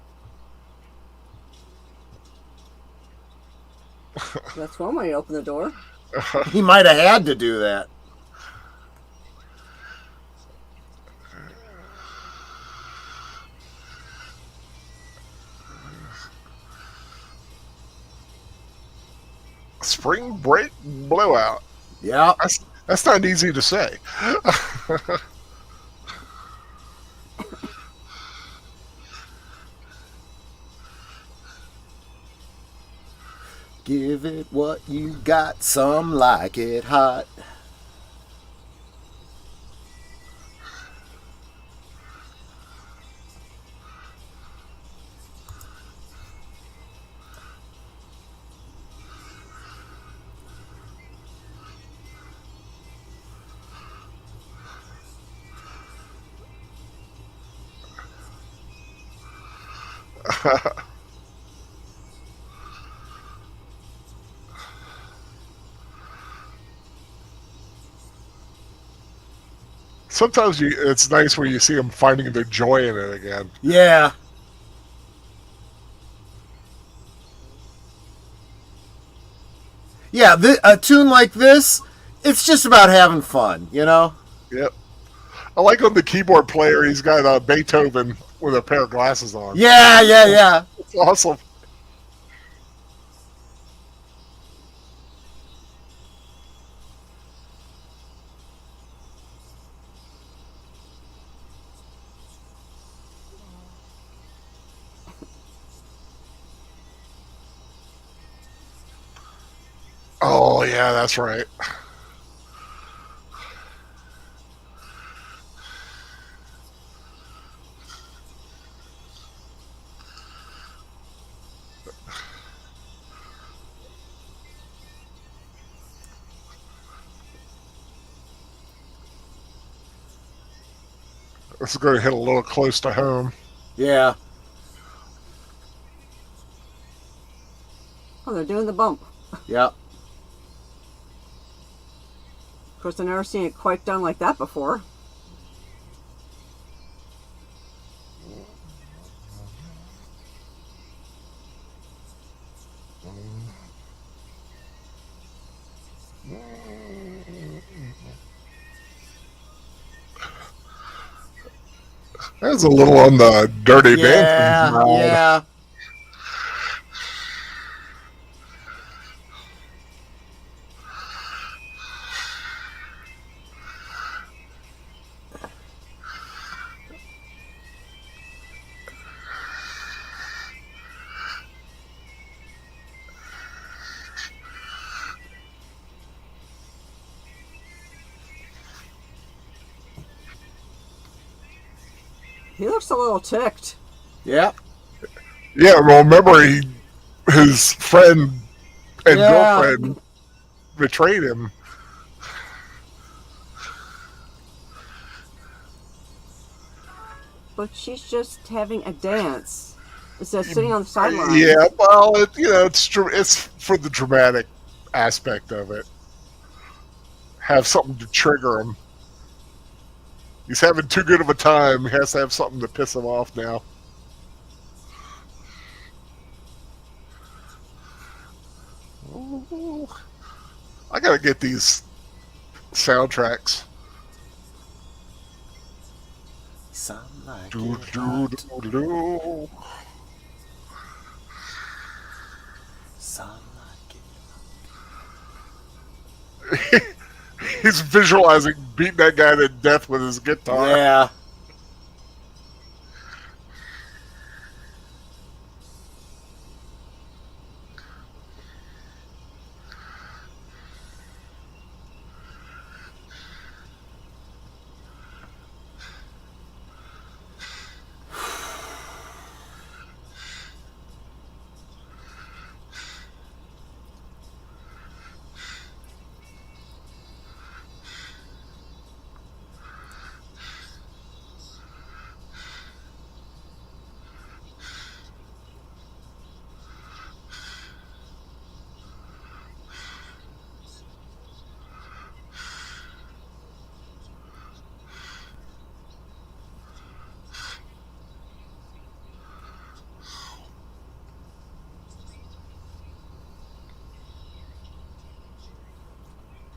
That's one way to open the door. He might have had to do that. Spring break blowout. Yeah. That's not easy to say. Give it what you got, some like it hot. Sometimes it's nice when you see them finding their joy in it again. Yeah. Yeah, a tune like this, it's just about having fun, you know? Yep. I like on the keyboard player, he's got Beethoven with a pair of glasses on. Yeah. It's awesome. Oh, yeah, that's right. This is going to hit a little close to home. Yeah. Oh, they're doing the bump. Yeah. Of course, I've never seen it quite done like that before. That's a little on the dirty dancing side. Yeah. He looks a little ticked. Yeah. Yeah, well, remember his friend and Yeah. girlfriend betrayed him. But she's just having a dance instead of sitting on the sideline. Yeah, well, it's for the dramatic aspect of it. Have something to trigger him. He's having too good of a time. He has to have something to piss him off now. Ooh, I gotta get these soundtracks. Sound like Do, it do, hot. do, do. Sound like it. He's visualizing beating that guy to death with his guitar. Yeah.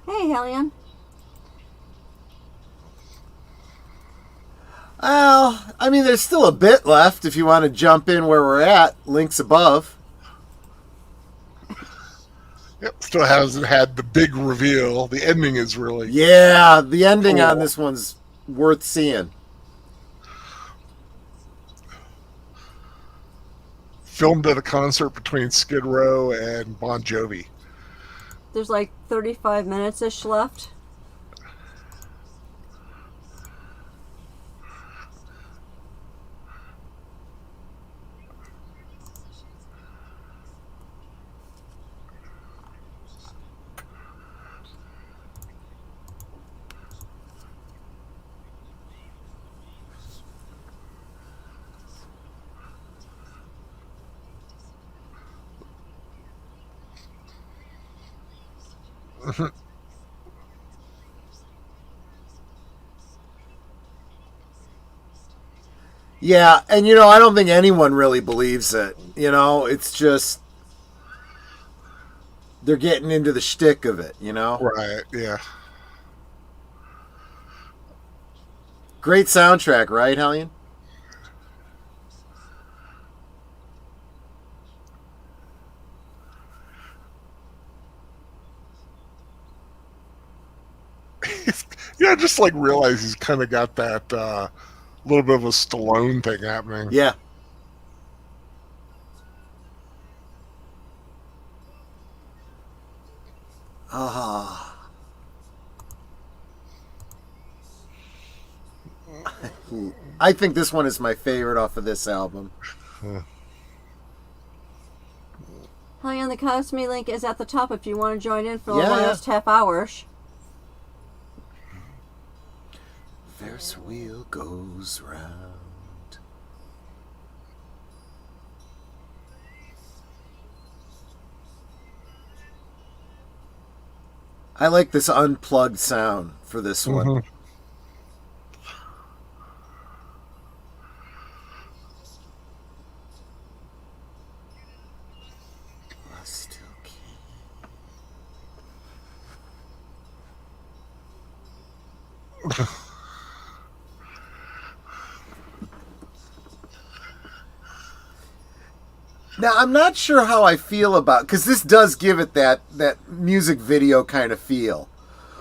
Hey, Hellion. Well, I mean, there's still a bit left if you want to jump in where we're at. Links above. Yep, still hasn't had the big reveal. The ending is really Yeah, the ending cool. on this one's worth seeing. Filmed at a concert between Skid Row and Bon Jovi. There's like 35 minutes-ish left. Yeah, and I don't think anyone really believes it. It's just they're getting into the shtick of it. Right, yeah. Great soundtrack, right, Hellion? I just like realize he's kind of got that little bit of a Stallone thing happening. Yeah. Ah. I think this one is my favorite off of this album. Hellion, the Cosme link is at the top if you want to join in for the Yeah, last half hour. Ferris wheel goes round. I like this unplugged sound for this one. Mm-hmm. I still can't. Now, I'm not sure how I feel about, because this does give it that music video kind of feel.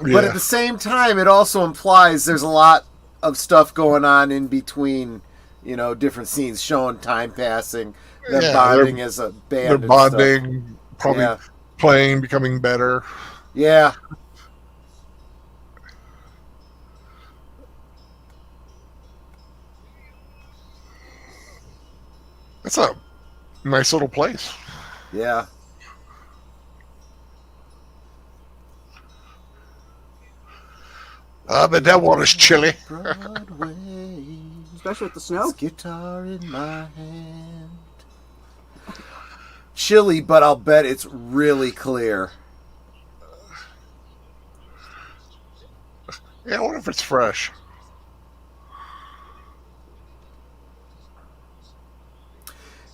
Yeah. But at the same time, it also implies there's a lot of stuff going on in between, different scenes, showing time passing, them bonding as a band. They're and bonding, stuff. probably playing, becoming better. Yeah. That's a nice little place. Yeah. But that water's chilly. Broadway, Especially with the snow. guitar in my hand. Chilly, but I'll bet it's really clear. Yeah, I wonder if it's fresh.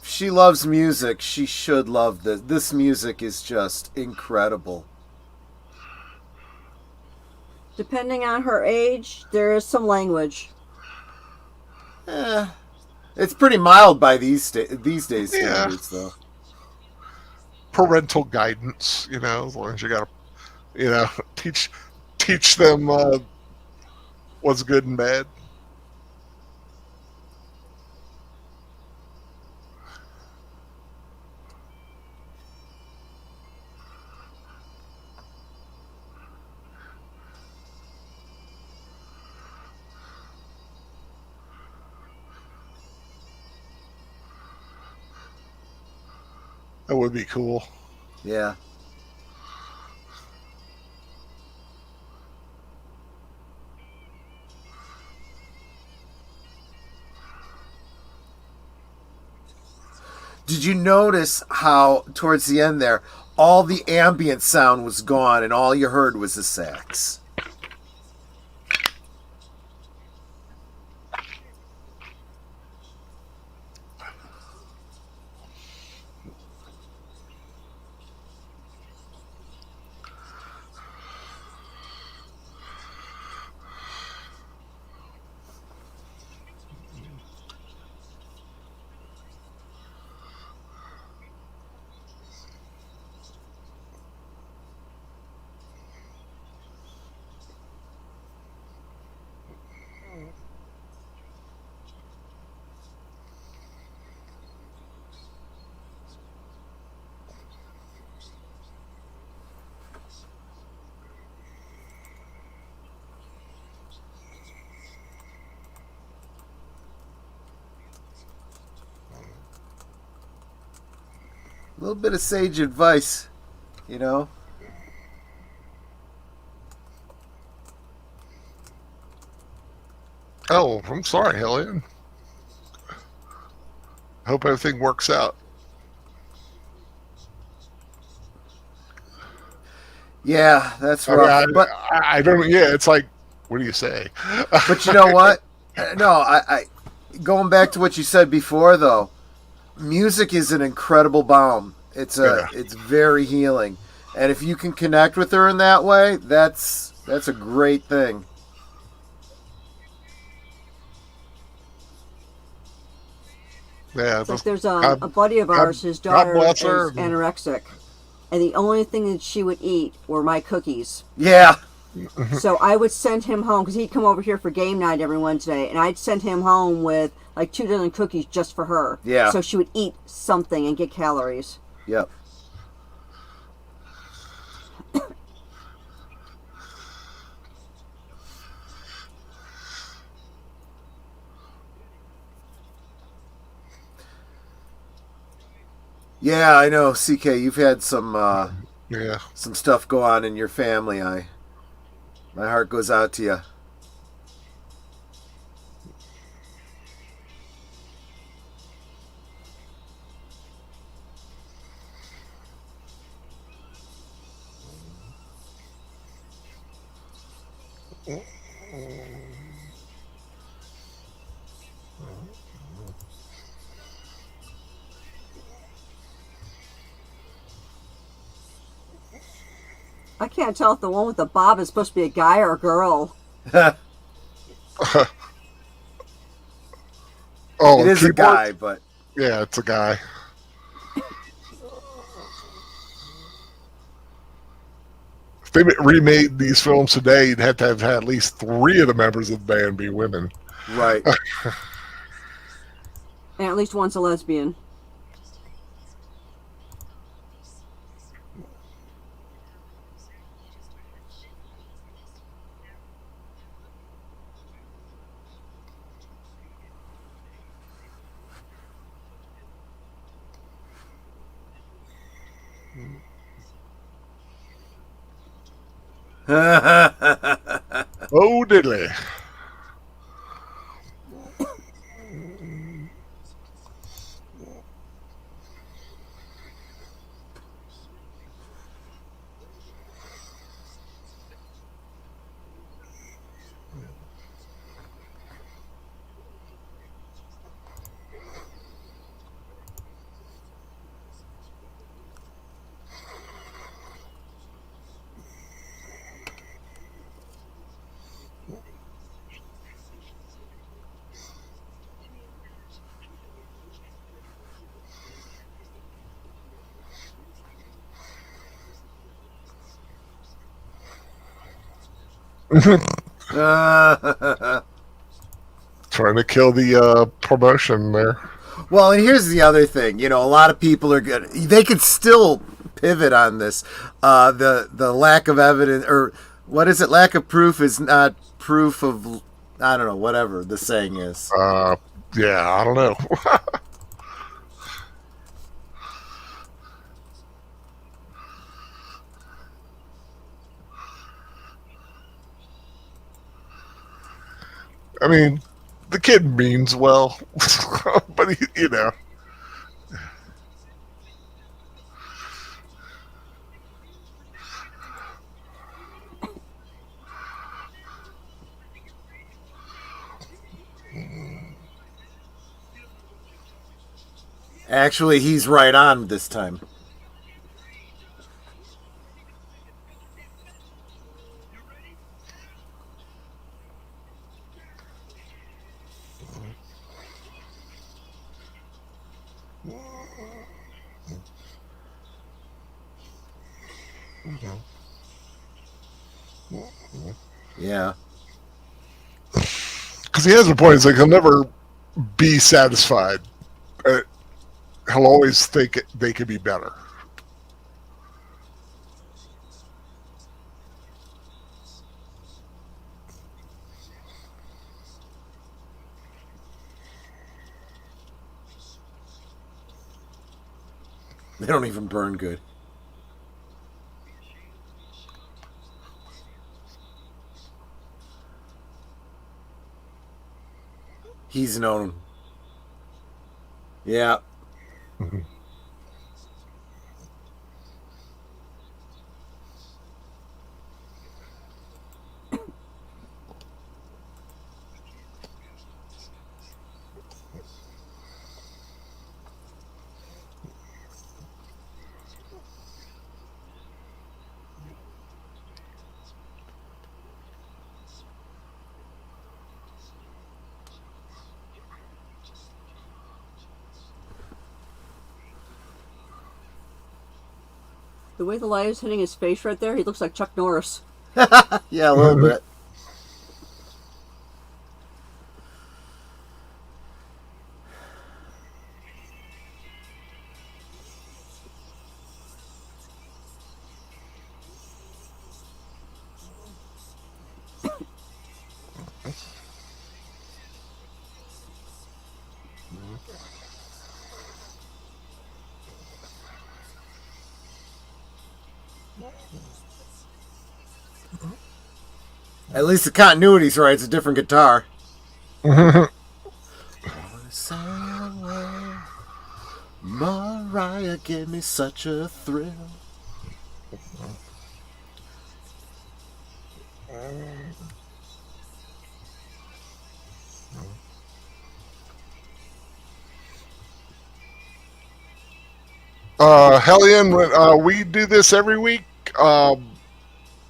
If she loves music, she should love this. This music is just incredible. Depending on her age, there is some language. It's pretty mild by these days standards, though. Parental guidance, as long as you got to, teach them what's good and bad. That would be cool. Yeah. Did you notice how, towards the end there, all the ambient sound was gone and all you heard was the sax? A little bit of sage advice, you know. Oh, I'm sorry, Helene. Hope everything works out. Yeah, that's I mean, rough. But I don't. Yeah, it's like, what do you say? you know what? No, I going back to what you said before though. Music is an incredible balm. Yeah, It's very healing, and if you can connect with her in that way, that's a great thing. yeah. It's like Just there's God, a buddy of God, ours, his God daughter bless her. is anorexic, and the only thing that she would eat were my cookies. Yeah, So I would send him home because he'd come over here for game night every Wednesday, and I'd send him home with like 2 dozen cookies just for her. Yeah. So she would eat something and get calories. yep. Yeah, I know, CK. You've had Yeah. some stuff go on in your family. My heart goes out to you. I can't tell if the one with the bob is supposed to be a guy or a girl. It Oh, is a keyboard. guy, but Yeah, it's a guy. If they remade these films today, you'd have to have had at least 3 of the members of the band be women. right. And at least one's a lesbian. Oh, diddly. Trying to kill the promotion there. Well, and here's the other thing. You know, a lot of people are good. They could still pivot on this. The lack of evidence, or what is it? Lack of proof is not proof of. I don't know. Whatever the saying is. Yeah, I don't know. I mean, the kid means well, but you know. Actually, he's right on this time. Yeah. Because he has a point. It's like he'll never be satisfied. He'll always think they could be better. They don't even burn good. He's known. Yeah. The way the light is hitting his face right there, he looks like Chuck Norris. Yeah, a little bit. At least the continuity's right. It's a different guitar. Mariah gave me such a thrill. Hellion, we do this every week.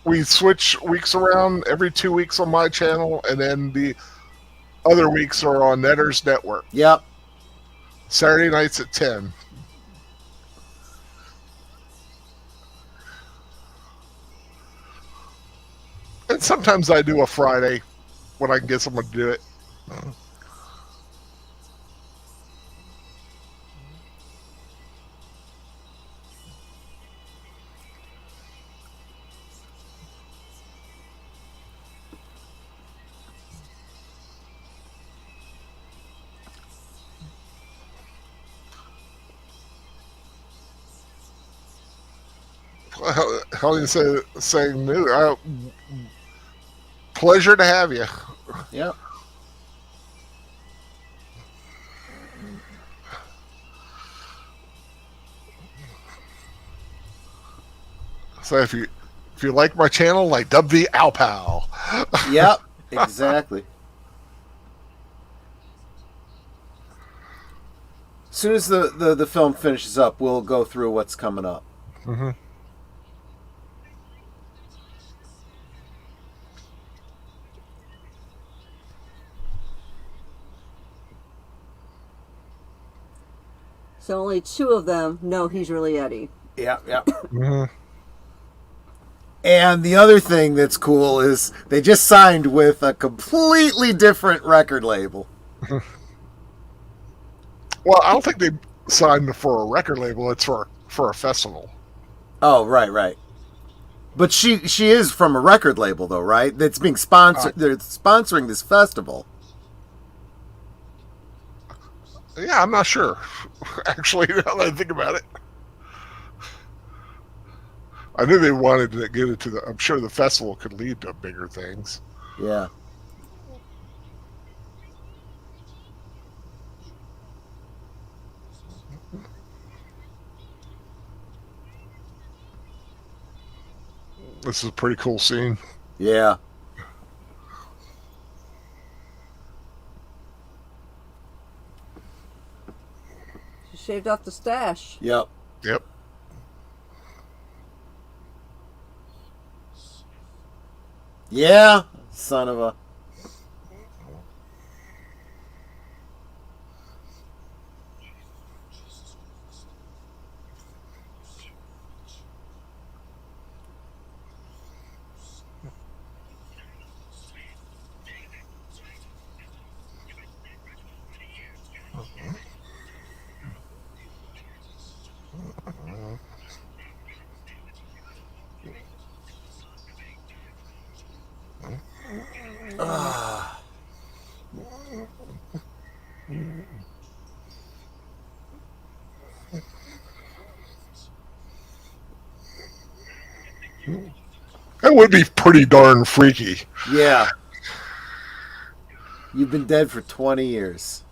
We switch weeks around every 2 weeks on my channel, and then the other weeks are on Netter's network. Yep. Saturday nights at 10. And sometimes I do a Friday when I can get someone to do it. Hellion saying new. Pleasure to have you. Yep. So if you like my channel, like dub the Owl Pal. Yep. Exactly. As soon as the film finishes up, we'll go through what's coming up. Mm-hmm. So only 2 of them know he's really Eddie. Yep, yep. Mm-hmm. And the other thing that's cool is they just signed with a completely different record label. Well, I don't think they signed for a record label. It's for a festival. Oh, right. But she is from a record label, though, right? That's being sponsored. They're sponsoring this festival. Yeah, I'm not sure. Actually, now that I think about it, I knew they wanted to get it to the. I'm sure the festival could lead to bigger things. Yeah. This is a pretty cool scene. Yeah. She shaved off the stash. Yep. Yep. Yeah. Son of a. That would be pretty darn freaky. Yeah. You've been dead for 20 years.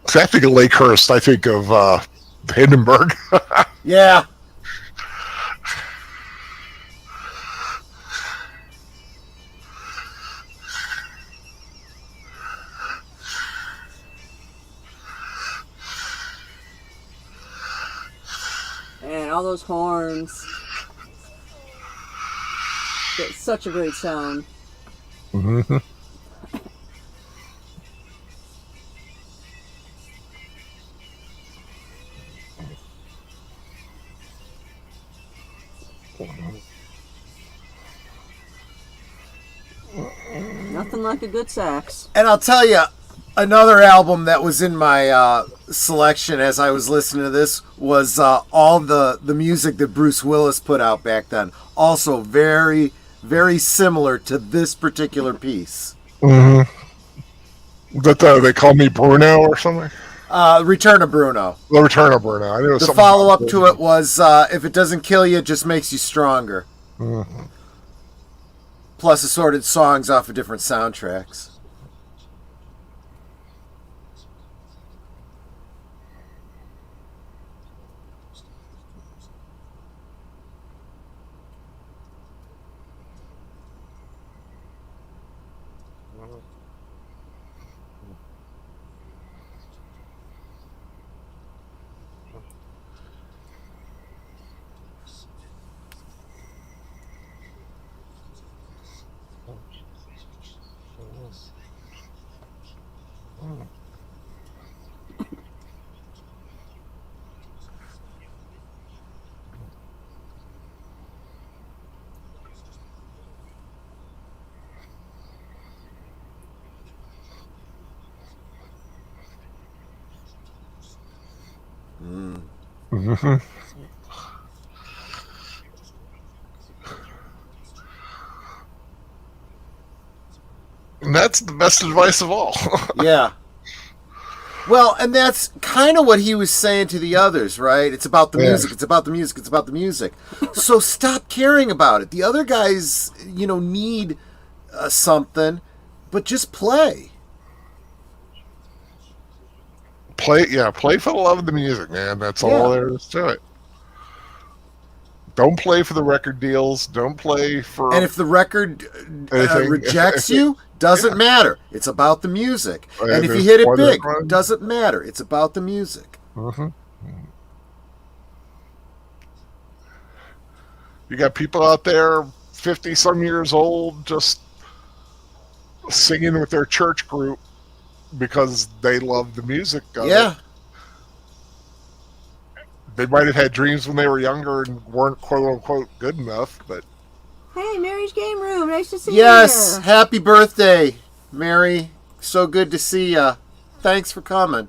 So I think of Lakehurst. I think of Hindenburg. Yeah. And all those horns. It's such a great sound. Mm-hmm. Nothing like a good sax. And I'll tell you, another album that was in my selection as I was listening to this was all the music that Bruce Willis put out back then. Also very, very similar to this particular piece. Mm-hmm. That they call me Bruno or something? Return of Bruno. The Return of Bruno. I knew it was The something follow-up about to it was, if it doesn't kill you, it just makes you stronger. Mm-hmm. Plus assorted songs off of different soundtracks. Mm-hmm. And that's the best advice of all. Yeah. Well, and that's kind of what he was saying to the others, right? It's about the music. It's about the music. It's about the music. So stop caring about it. The other guys, need something, but just play. Play for the love of the music, man. That's all there is to it. Don't play for the record deals. Don't play for... And if the record rejects you, doesn't matter. It's about the music. And if you hit it big, doesn't matter. It's about the music. Mm-hmm. You got people out there, 50-some years old, just singing with their church group because they love the music of it. They might have had dreams when they were younger and weren't quote-unquote good enough, but... Hey, Mary's Game Room. Nice to see you. Yes, happy birthday, Mary. So good to see ya. Thanks for coming.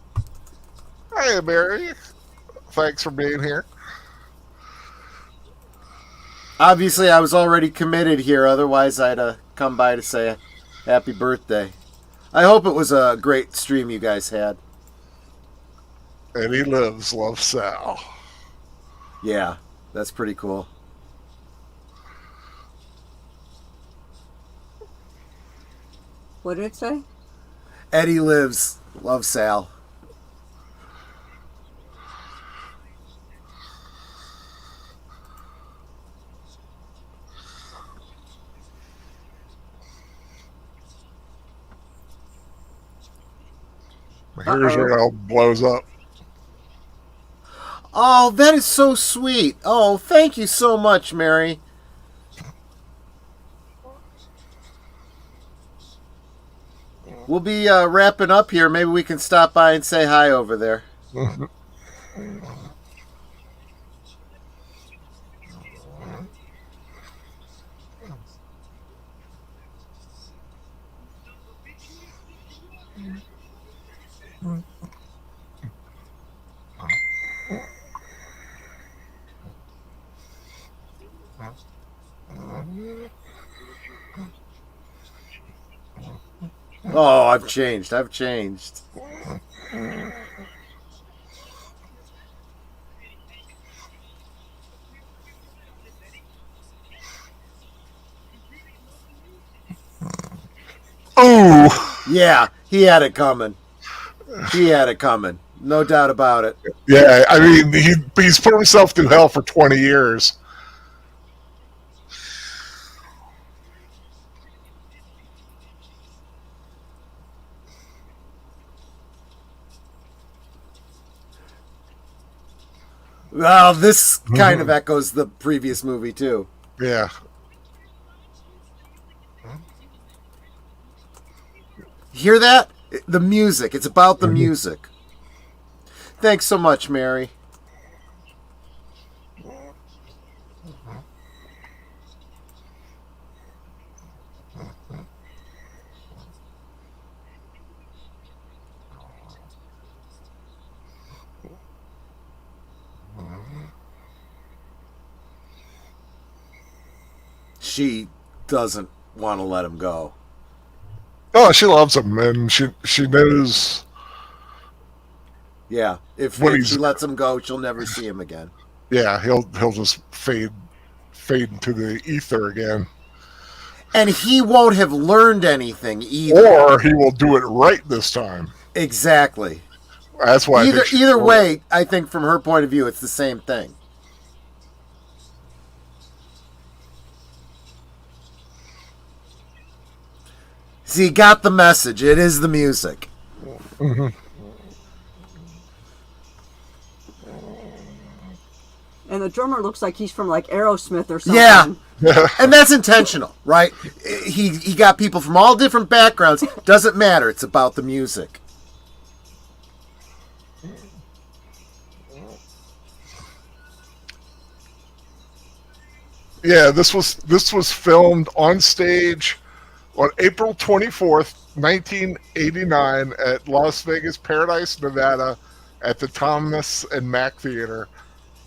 Hey, Mary. Thanks for being here. Obviously, I was already committed here. Otherwise, I'd come by to say happy birthday. I hope it was a great stream you guys had. Eddie Lives, Love Sal. Yeah, that's pretty cool. What did it say? Eddie Lives, Love Sal. Here's where it all blows up. Oh, that is so sweet. Oh, thank you so much, Mary. We'll be wrapping up here. Maybe we can stop by and say hi over there. Oh, I've changed. I've changed. Ooh! Yeah, he had it coming. He had it coming. No doubt about it. Yeah, I mean, he's put himself through hell for 20 years. Well, this kind of echoes the previous movie, too. Yeah. Hear that? The music. It's about the music. Thanks so much, Mary. She doesn't want to let him go. Oh, she loves him, and she knows. Yeah, if she lets him go, she'll never see him again. Yeah, he'll just fade into the ether again. And he won't have learned anything either. Or he will do it right this time. Exactly. That's why. Either way, I think from her point of view, it's the same thing. See, he got the message. It is the music. Mm-hmm. And the drummer looks like he's from like Aerosmith or something. Yeah. And that's intentional, right? He got people from all different backgrounds. Doesn't matter. It's about the music. Yeah, this was filmed on stage on April 24th, 1989 at Las Vegas Paradise, Nevada at the Thomas and Mack Theater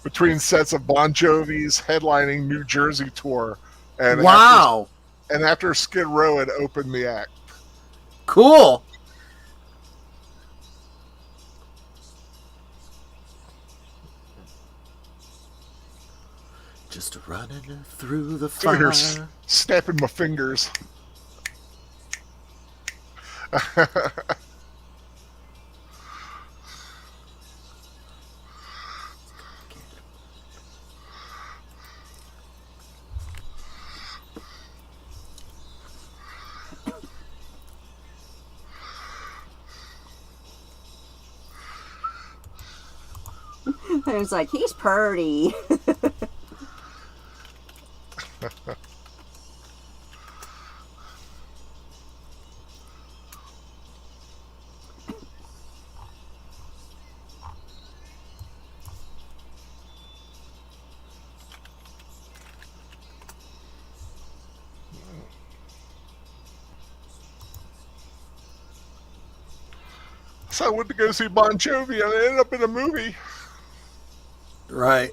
between sets of Bon Jovi's headlining New Jersey tour. And wow. After Skid Row had opened the act. Cool. Just running through the fire. Snapping my fingers. And it's like, he's purty. So I went to go see Bon Jovi and I ended up in a movie. Right.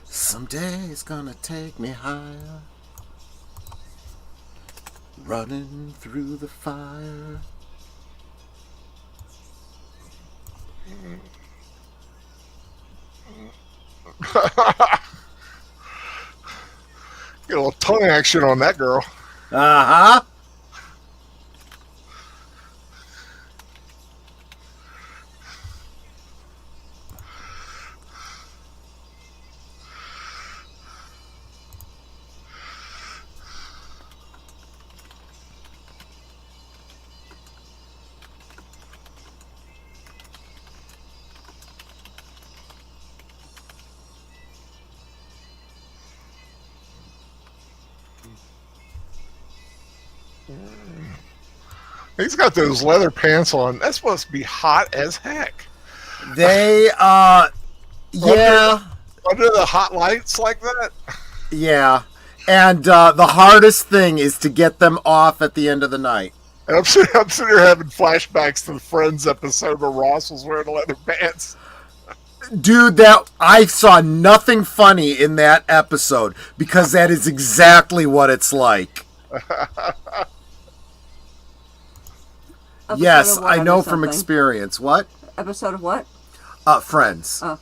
Someday it's gonna take me higher. running through the fire. Get a little tongue action on that girl. Uh-huh. He's got those leather pants on. That's supposed to be hot as heck. They, yeah. Under the hot lights like that? Yeah. And the hardest thing is to get them off at the end of the night. And I'm sitting here having flashbacks to the Friends episode where Ross was wearing leather pants. Dude, that I saw nothing funny in that episode because that is exactly what it's like. Yes, I know from experience. What? Episode of what? Friends. Oh.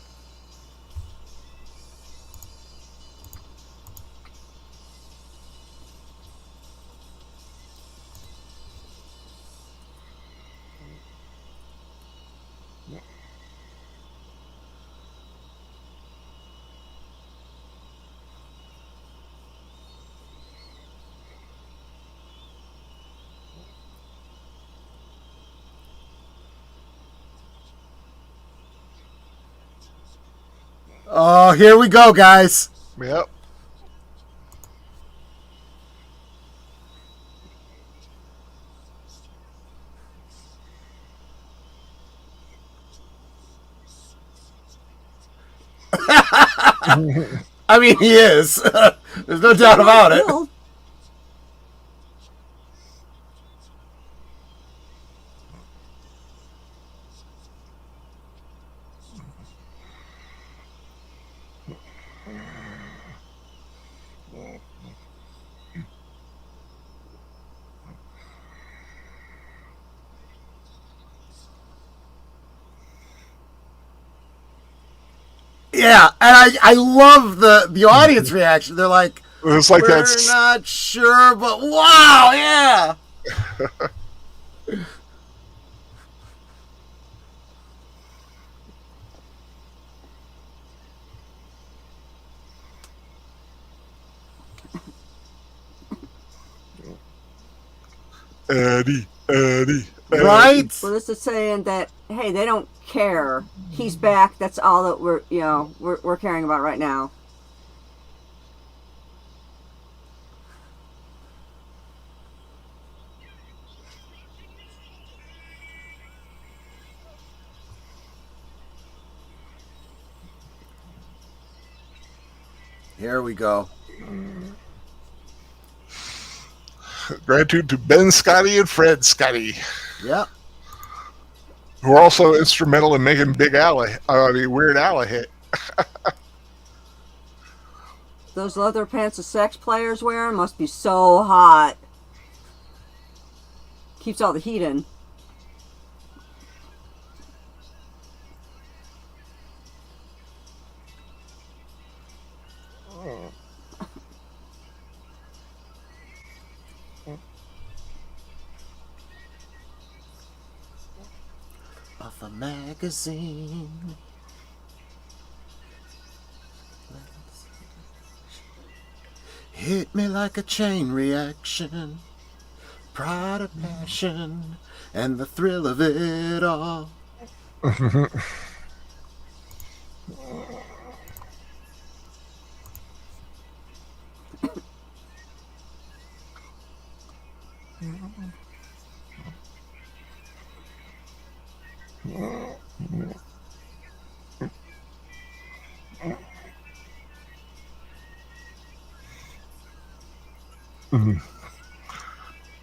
Oh, here we go, guys. Yep. I mean, he is. There's no doubt about it. Yeah, and I love the audience reaction. They're like, It's like we're that's not sure, but wow, yeah. Eddie. Right? Well, this is saying that, hey, they don't care. He's back. That's all that we're caring about right now. Here we go. Gratitude to Ben Scotty and Fred Scotty, Yep. who are also instrumental in making Weird Al a hit. Those leather pants the sex players wearing must be so hot. Keeps all the heat in. Off a magazine. Hit me like a chain reaction. Pride of passion. And the thrill of it all.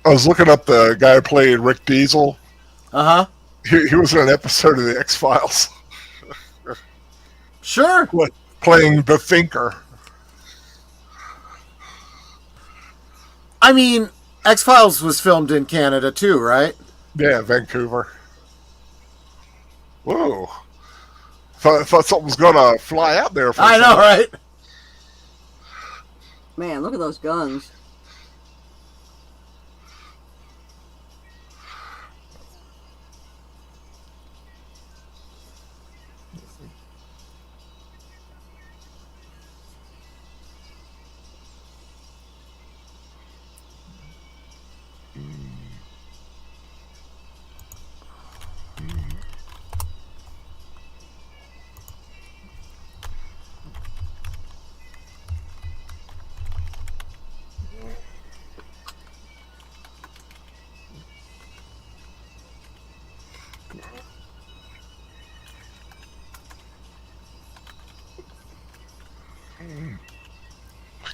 I was looking up the guy who played Rick Diesel. Uh-huh. He was in an episode of the X-Files. Sure. Playing the Thinker. I mean, X-Files was filmed in Canada too, right? Yeah, Vancouver. Whoa. Thought something was going to fly out there for a I know, second. right? Man, look at those guns.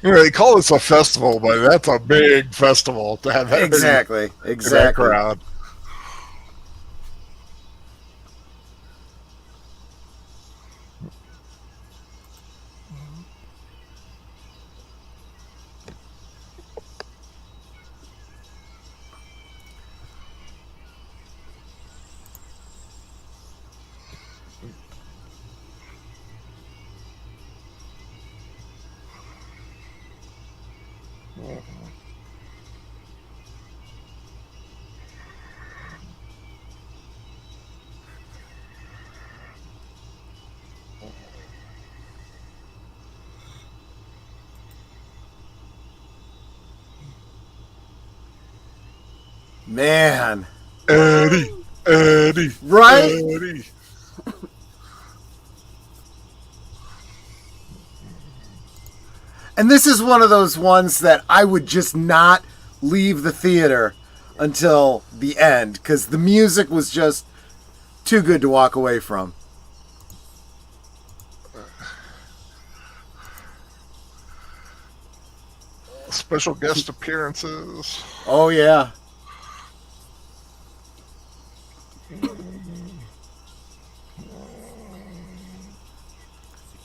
You know, they call this a festival, but that's a big festival to have that Exactly. in that Exactly. crowd. Man. Eddie, Eddie, Right? Eddie. And this is one of those ones that I would just not leave the theater until the end because the music was just too good to walk away from. Special guest appearances. Oh, yeah.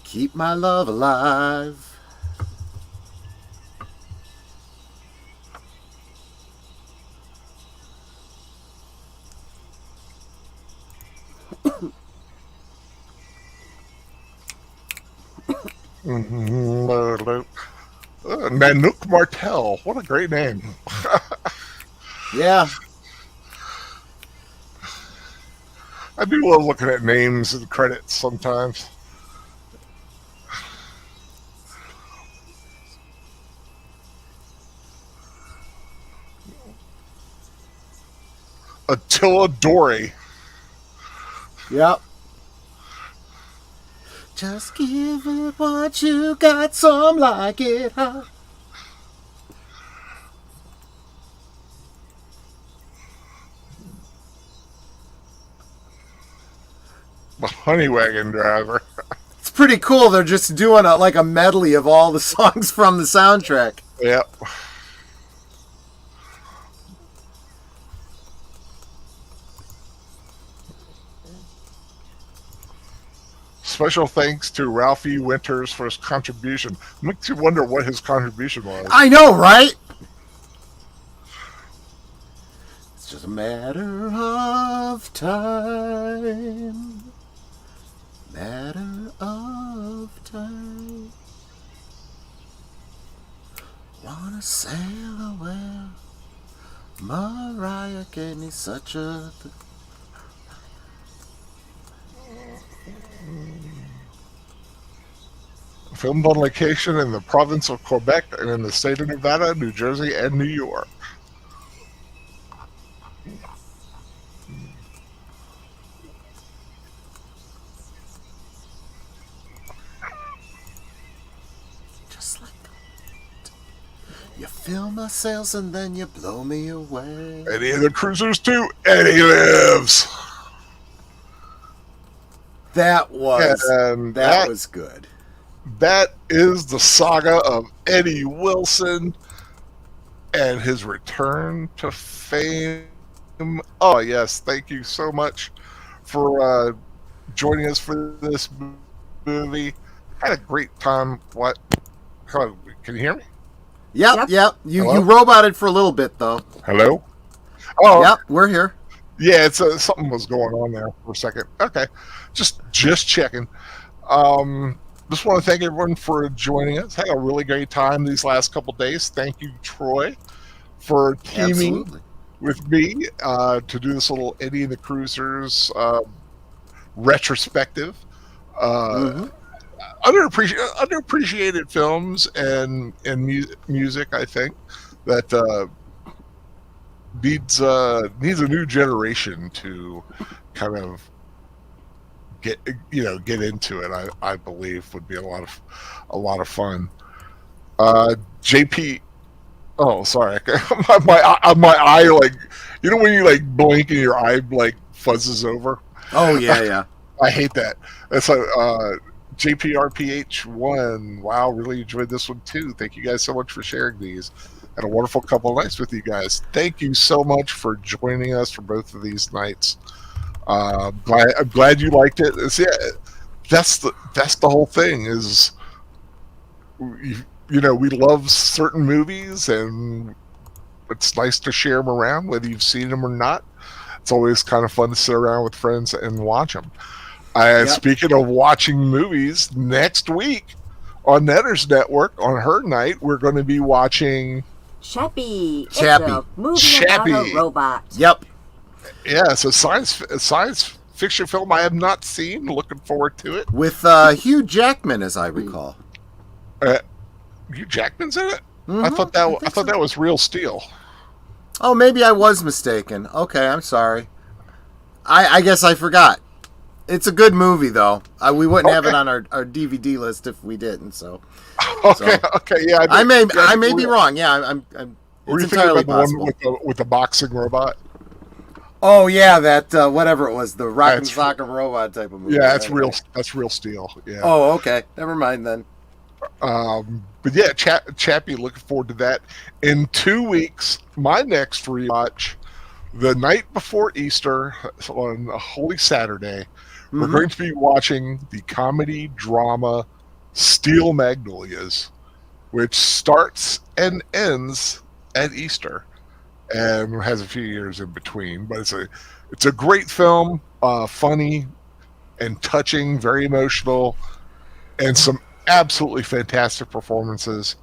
Keep my love alive. Nanook Martel. What a great name. Yeah. I do love looking at names and credits sometimes. Attila Dory. Yep. Just give it what you got, some like it hot. The Honey Wagon Driver. It's pretty cool. They're just doing like a medley of all the songs from the soundtrack. Yep. Special thanks to Ralphie Winters for his contribution. Makes you wonder what his contribution was. I know, right? It's just a matter of time. Matter of time. Wanna sail away. Mariah gave me such a... Filmed on location in the province of Quebec and in the state of Nevada, New Jersey, and New York. Just like that. You fill my sails and then you blow me away. Any of the cruisers too? Eddie lives. That was And that was good. That is the saga of Eddie Wilson and his return to fame. Oh yes, thank you so much for joining us for this movie. Had a great time. What? Hello, can you hear me? Yep. You Hello? roboted for a little bit though. Hello? Oh, Yep, we're here. yeah, it's something was going on there for a second. Okay, just checking. Just want to thank everyone for joining us. Had a really great time these last couple days. Thank you, Troy, for teaming Absolutely. with me to do this little Eddie and the Cruisers retrospective. Mm-hmm. Underappreciated films and music, I think, that needs a new generation to kind of get into it. I believe would be a lot of fun. JP, oh sorry, my eye, like, when you like blink and your eye like fuzzes over. Oh yeah. I hate that. That's like JPRPH1. Wow, really enjoyed this one too. Thank you guys so much for sharing these. Had a wonderful couple of nights with you guys. Thank you so much for joining us for both of these nights. I'm glad you liked it. That's the whole thing. Is we love certain movies, and it's nice to share them around, whether you've seen them or not. It's always kind of fun to sit around with friends and watch them. Speaking of watching movies, next week on Netter's Network, on her night, we're going to be watching Chappie. Chappie. It's a movie Chappie. about a robot. Yep. Yeah, it's a science fiction film I have not seen. Looking forward to it. With Hugh Jackman, as I recall. Hugh Jackman's in it. Mm-hmm. I thought that was Real Steel. Oh, maybe I was mistaken. Okay, I'm sorry. I guess I forgot. It's a good movie, though. We wouldn't have it on our DVD list if we didn't. So. Okay. Yeah. I may be wrong. Yeah, I'm Were you it's thinking entirely about the possible. one with the boxing robot? Oh yeah, that whatever it was, the rock and That's- sock and robot type of movie. Yeah, that's right? real. That's Real Steel. Yeah. Oh, okay. Never mind then. But yeah, Chappie, looking forward to that. In 2 weeks, my next rewatch, the night before Easter, on a Holy Saturday, we're Mhm. going to be watching the comedy drama Steel Magnolias, which starts and ends at Easter, and has a few years in between. But it's a great film, funny and touching, very emotional, and some absolutely fantastic performances.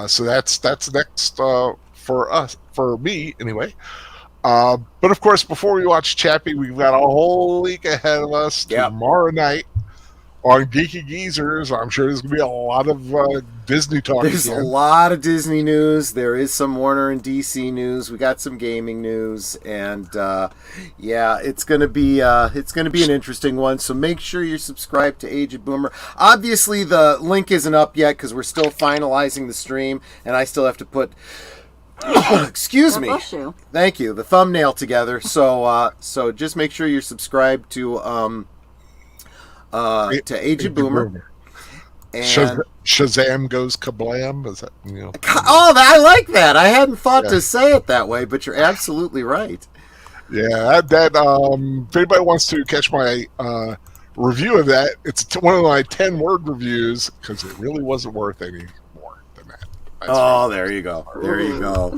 So that's next for me anyway. But of course, before we watch Chappie, we've got a whole week ahead of us. Yep. Tomorrow night on Geeky Geezers, I'm sure there's gonna be a lot of Disney talk. There's a lot of Disney news. There is some Warner and DC news. We got some gaming news, and yeah, it's gonna be an interesting one. So make sure you're subscribed to Aged Boomer. Obviously, the link isn't up yet because we're still finalizing the stream, and I still have to put. Excuse me. Bless you. Thank you. The thumbnail together. So just make sure you're subscribed to Aged Boomer. And Shazam goes kablam. Is that oh, I like that. I hadn't thought to say it that way, but you're absolutely right. Yeah, that if anybody wants to catch my review of that, it's one of my 10-word reviews because it really wasn't worth any more than that. There you go. There you go.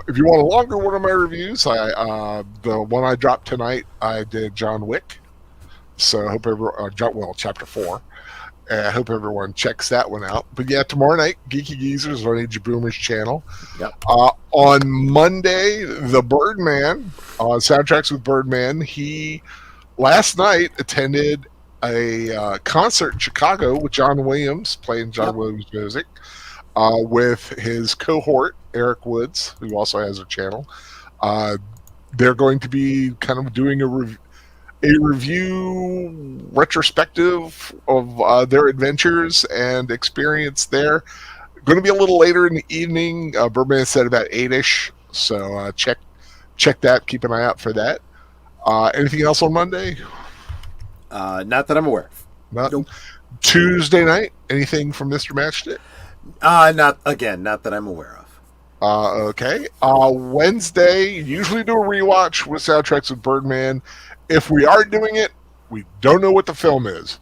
If you want a longer one of my reviews, the one I dropped tonight, I did John Wick. So I hope everyone, chapter 4. I hope everyone checks that one out. But yeah, tomorrow night, Geeky Geezers on Age of Boomer's channel. Yep. On Monday, the Birdman, Soundtracks with Birdman, he last night attended a concert in Chicago with John Williams, playing John Williams music, with his cohort, Eric Woods, who also has a channel. They're going to be kind of doing a review retrospective of their adventures and experience there. Going to be a little later in the evening. Birdman said about 8-ish, so check that. Keep an eye out for that. Anything else on Monday? Not that I'm aware of. Nope. Tuesday night, anything from Mr. Matchstick? Not that I'm aware of. Okay. Wednesday, usually do a rewatch with Soundtracks with Birdman. If we are doing it, we don't know what the film is.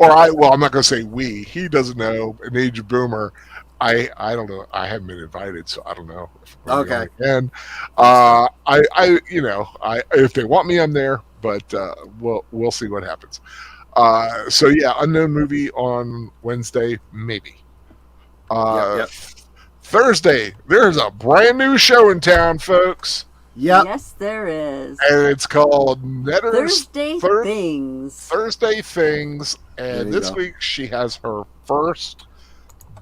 I'm not going to say we. He doesn't know, an Age of Boomer. I don't know. I haven't been invited, so I don't know. If I'm gonna be Okay. on again. I if they want me, I'm there, but we'll see what happens. So yeah, unknown movie on Wednesday, maybe. Uh, Yep. Thursday, there's a brand new show in town, folks, Yep. Yes, there is. and it's called Netter's Thursday Things. Thursday Things, There and you this go. week she has her first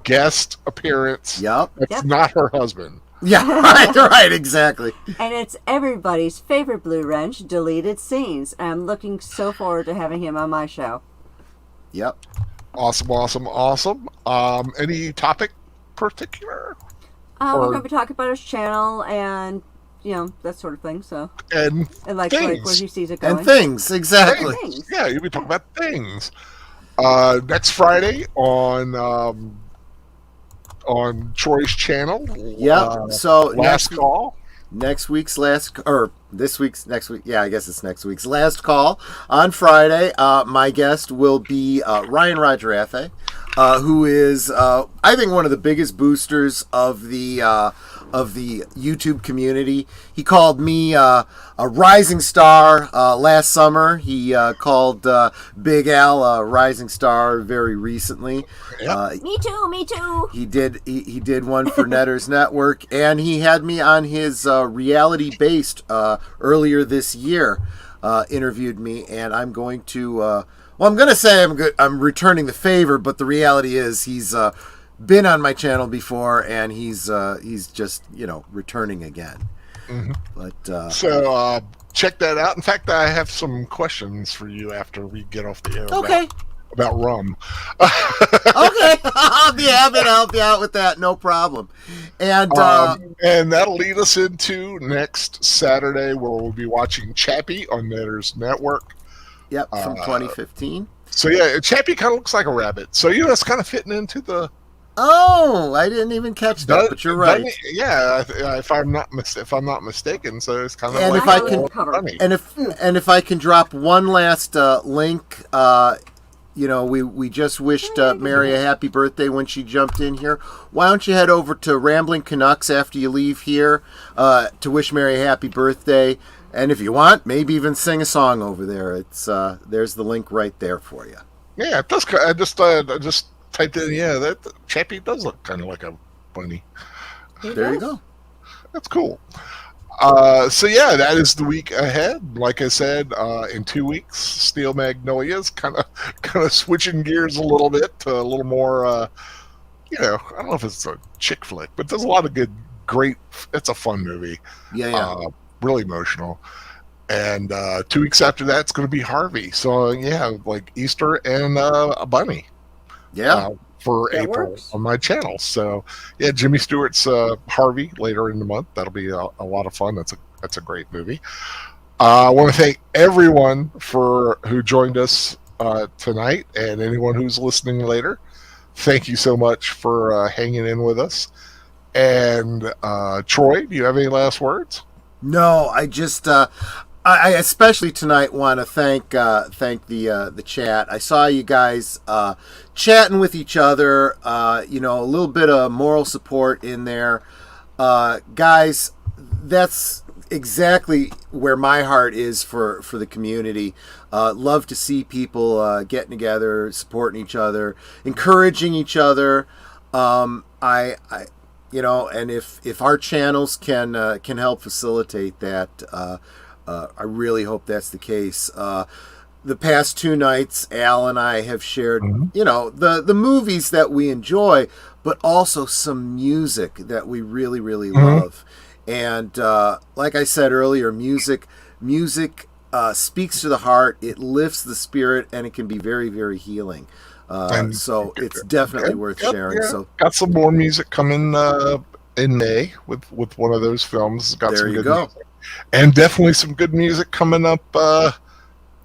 guest appearance. Yep. It's Yep. not her husband. Yeah. Right. Exactly. And it's everybody's favorite Blue Wrench, Deleted Scenes. And I'm looking so forward to having him on my show. Yep. Awesome. Any topic particular? We're Or- going to be talking about his channel and, that sort of thing. So, And and things. where he sees it going. And things exactly. Things. Yeah, you'll be talking about things. Next Friday on Troy's channel. Yep. So Last call. next week's last or this week's next week. Yeah, I guess it's next week's last call on Friday. My guest will be Ryan Rodgerafe, who is I think one of the biggest boosters of the YouTube community. He called me a rising star last summer. He called Big Al a rising star very recently. Yep. Me too. He did one for Netter's Network, and he had me on his reality-based earlier this year. Interviewed me, and I'm going to. I'm going to say I'm returning the favor, but the reality is he's been on my channel before, and he's just returning again. Mm-hmm. But So check that out. In fact, I have some questions for you after we get off the air. okay. About rum. Okay, I'll be happy to help you out with that. No problem. And And that'll lead us into next Saturday, where we'll be watching Chappie on Netter's Network. yep, from 2015. So yeah, Chappie kind of looks like a rabbit. So it's kind of fitting into the. Oh, I didn't even catch that, but you're right. Yeah, if I'm not mistaken, so it's kind of And like if I a can- little funny. And if I can drop one last link, we just wished Mary a happy birthday when she jumped in here. Why don't you head over to Rambling Canucks after you leave here to wish Mary a happy birthday, and if you want, maybe even sing a song over there. It's there's the link right there for you. Yeah, it does. I just typed in. Yeah, that Chappie does look kind of like a bunny. There you go. That's cool. So yeah, that is the week ahead. Like I said, in 2 weeks, Steel Magnolias, kind of switching gears a little bit to a little more. I don't know if it's a chick flick, but there's a lot of great. It's a fun movie. Yeah. Really emotional. And 2 weeks after that, it's going to be Harvey. So yeah, like Easter and a bunny. Yeah. For That April works. on my channel. So yeah, Jimmy Stewart's Harvey later in the month. That'll be a lot of fun. That's a great movie. I want to thank everyone who joined us tonight, and anyone who's listening later. Thank you so much for hanging in with us. And Troy, do you have any last words? No, I just I especially tonight want to thank the chat. I saw you guys chatting with each other. A little bit of moral support in there, guys. That's exactly where my heart is for the community. Love to see people getting together, supporting each other, encouraging each other. And if our channels can help facilitate that, I really hope that's the case. The past 2 nights, Al and I have shared, the movies that we enjoy, but also some music that we really, really love. And like I said earlier, music speaks to the heart. It lifts the spirit, and it can be very, very healing. So it's definitely worth sharing. Yeah. So Got some more music coming in May with one of those films. Got there some you good go. music. And definitely some good music coming up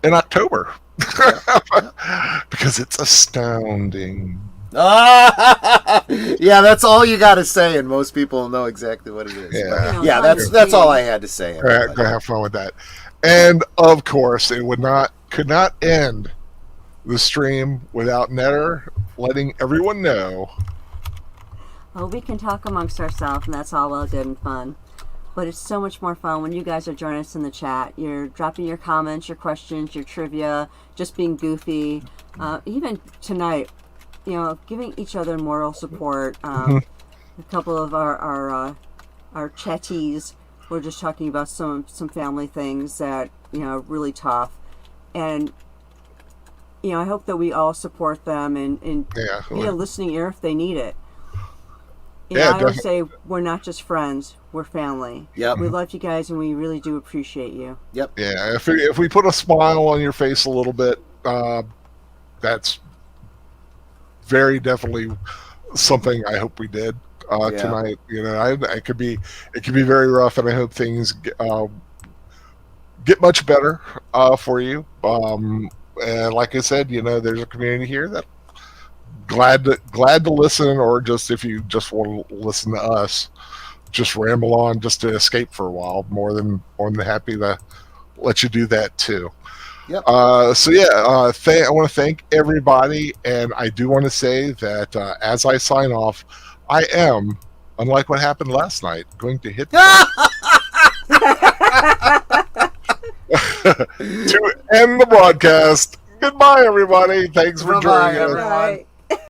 in October. Because it's astounding. Yeah, that's all you got to say, and most people know exactly what it is. Yeah. But, yeah, that's all I had to say. All right, go have fun with that. And of course, it could not end the stream without Netter letting everyone know. Oh, we can talk amongst ourselves, and that's all well good and fun. But it's so much more fun when you guys are joining us in the chat. You're dropping your comments, your questions, your trivia, just being goofy. Even tonight, giving each other moral support. A couple of our chatties were just talking about some family things that really tough, and I hope that we all support them and be a listening ear if they need it. I always say we're not just friends, we're family. Yep. We love you guys, and we really do appreciate you. Yep. Yeah, if we put a smile on your face a little bit, that's very definitely something I hope we did tonight. It could be very rough, and I hope things get much better for you. And like I said, there's a community here that glad to listen, or just if you just want to listen to us just ramble on just to escape for a while, more than happy to let you do that too. Yep. I want to thank everybody, and I do want to say that as I sign off, I am, unlike what happened last night, going to hit to end the broadcast. Goodbye, everybody. Thanks for joining us. Everyone.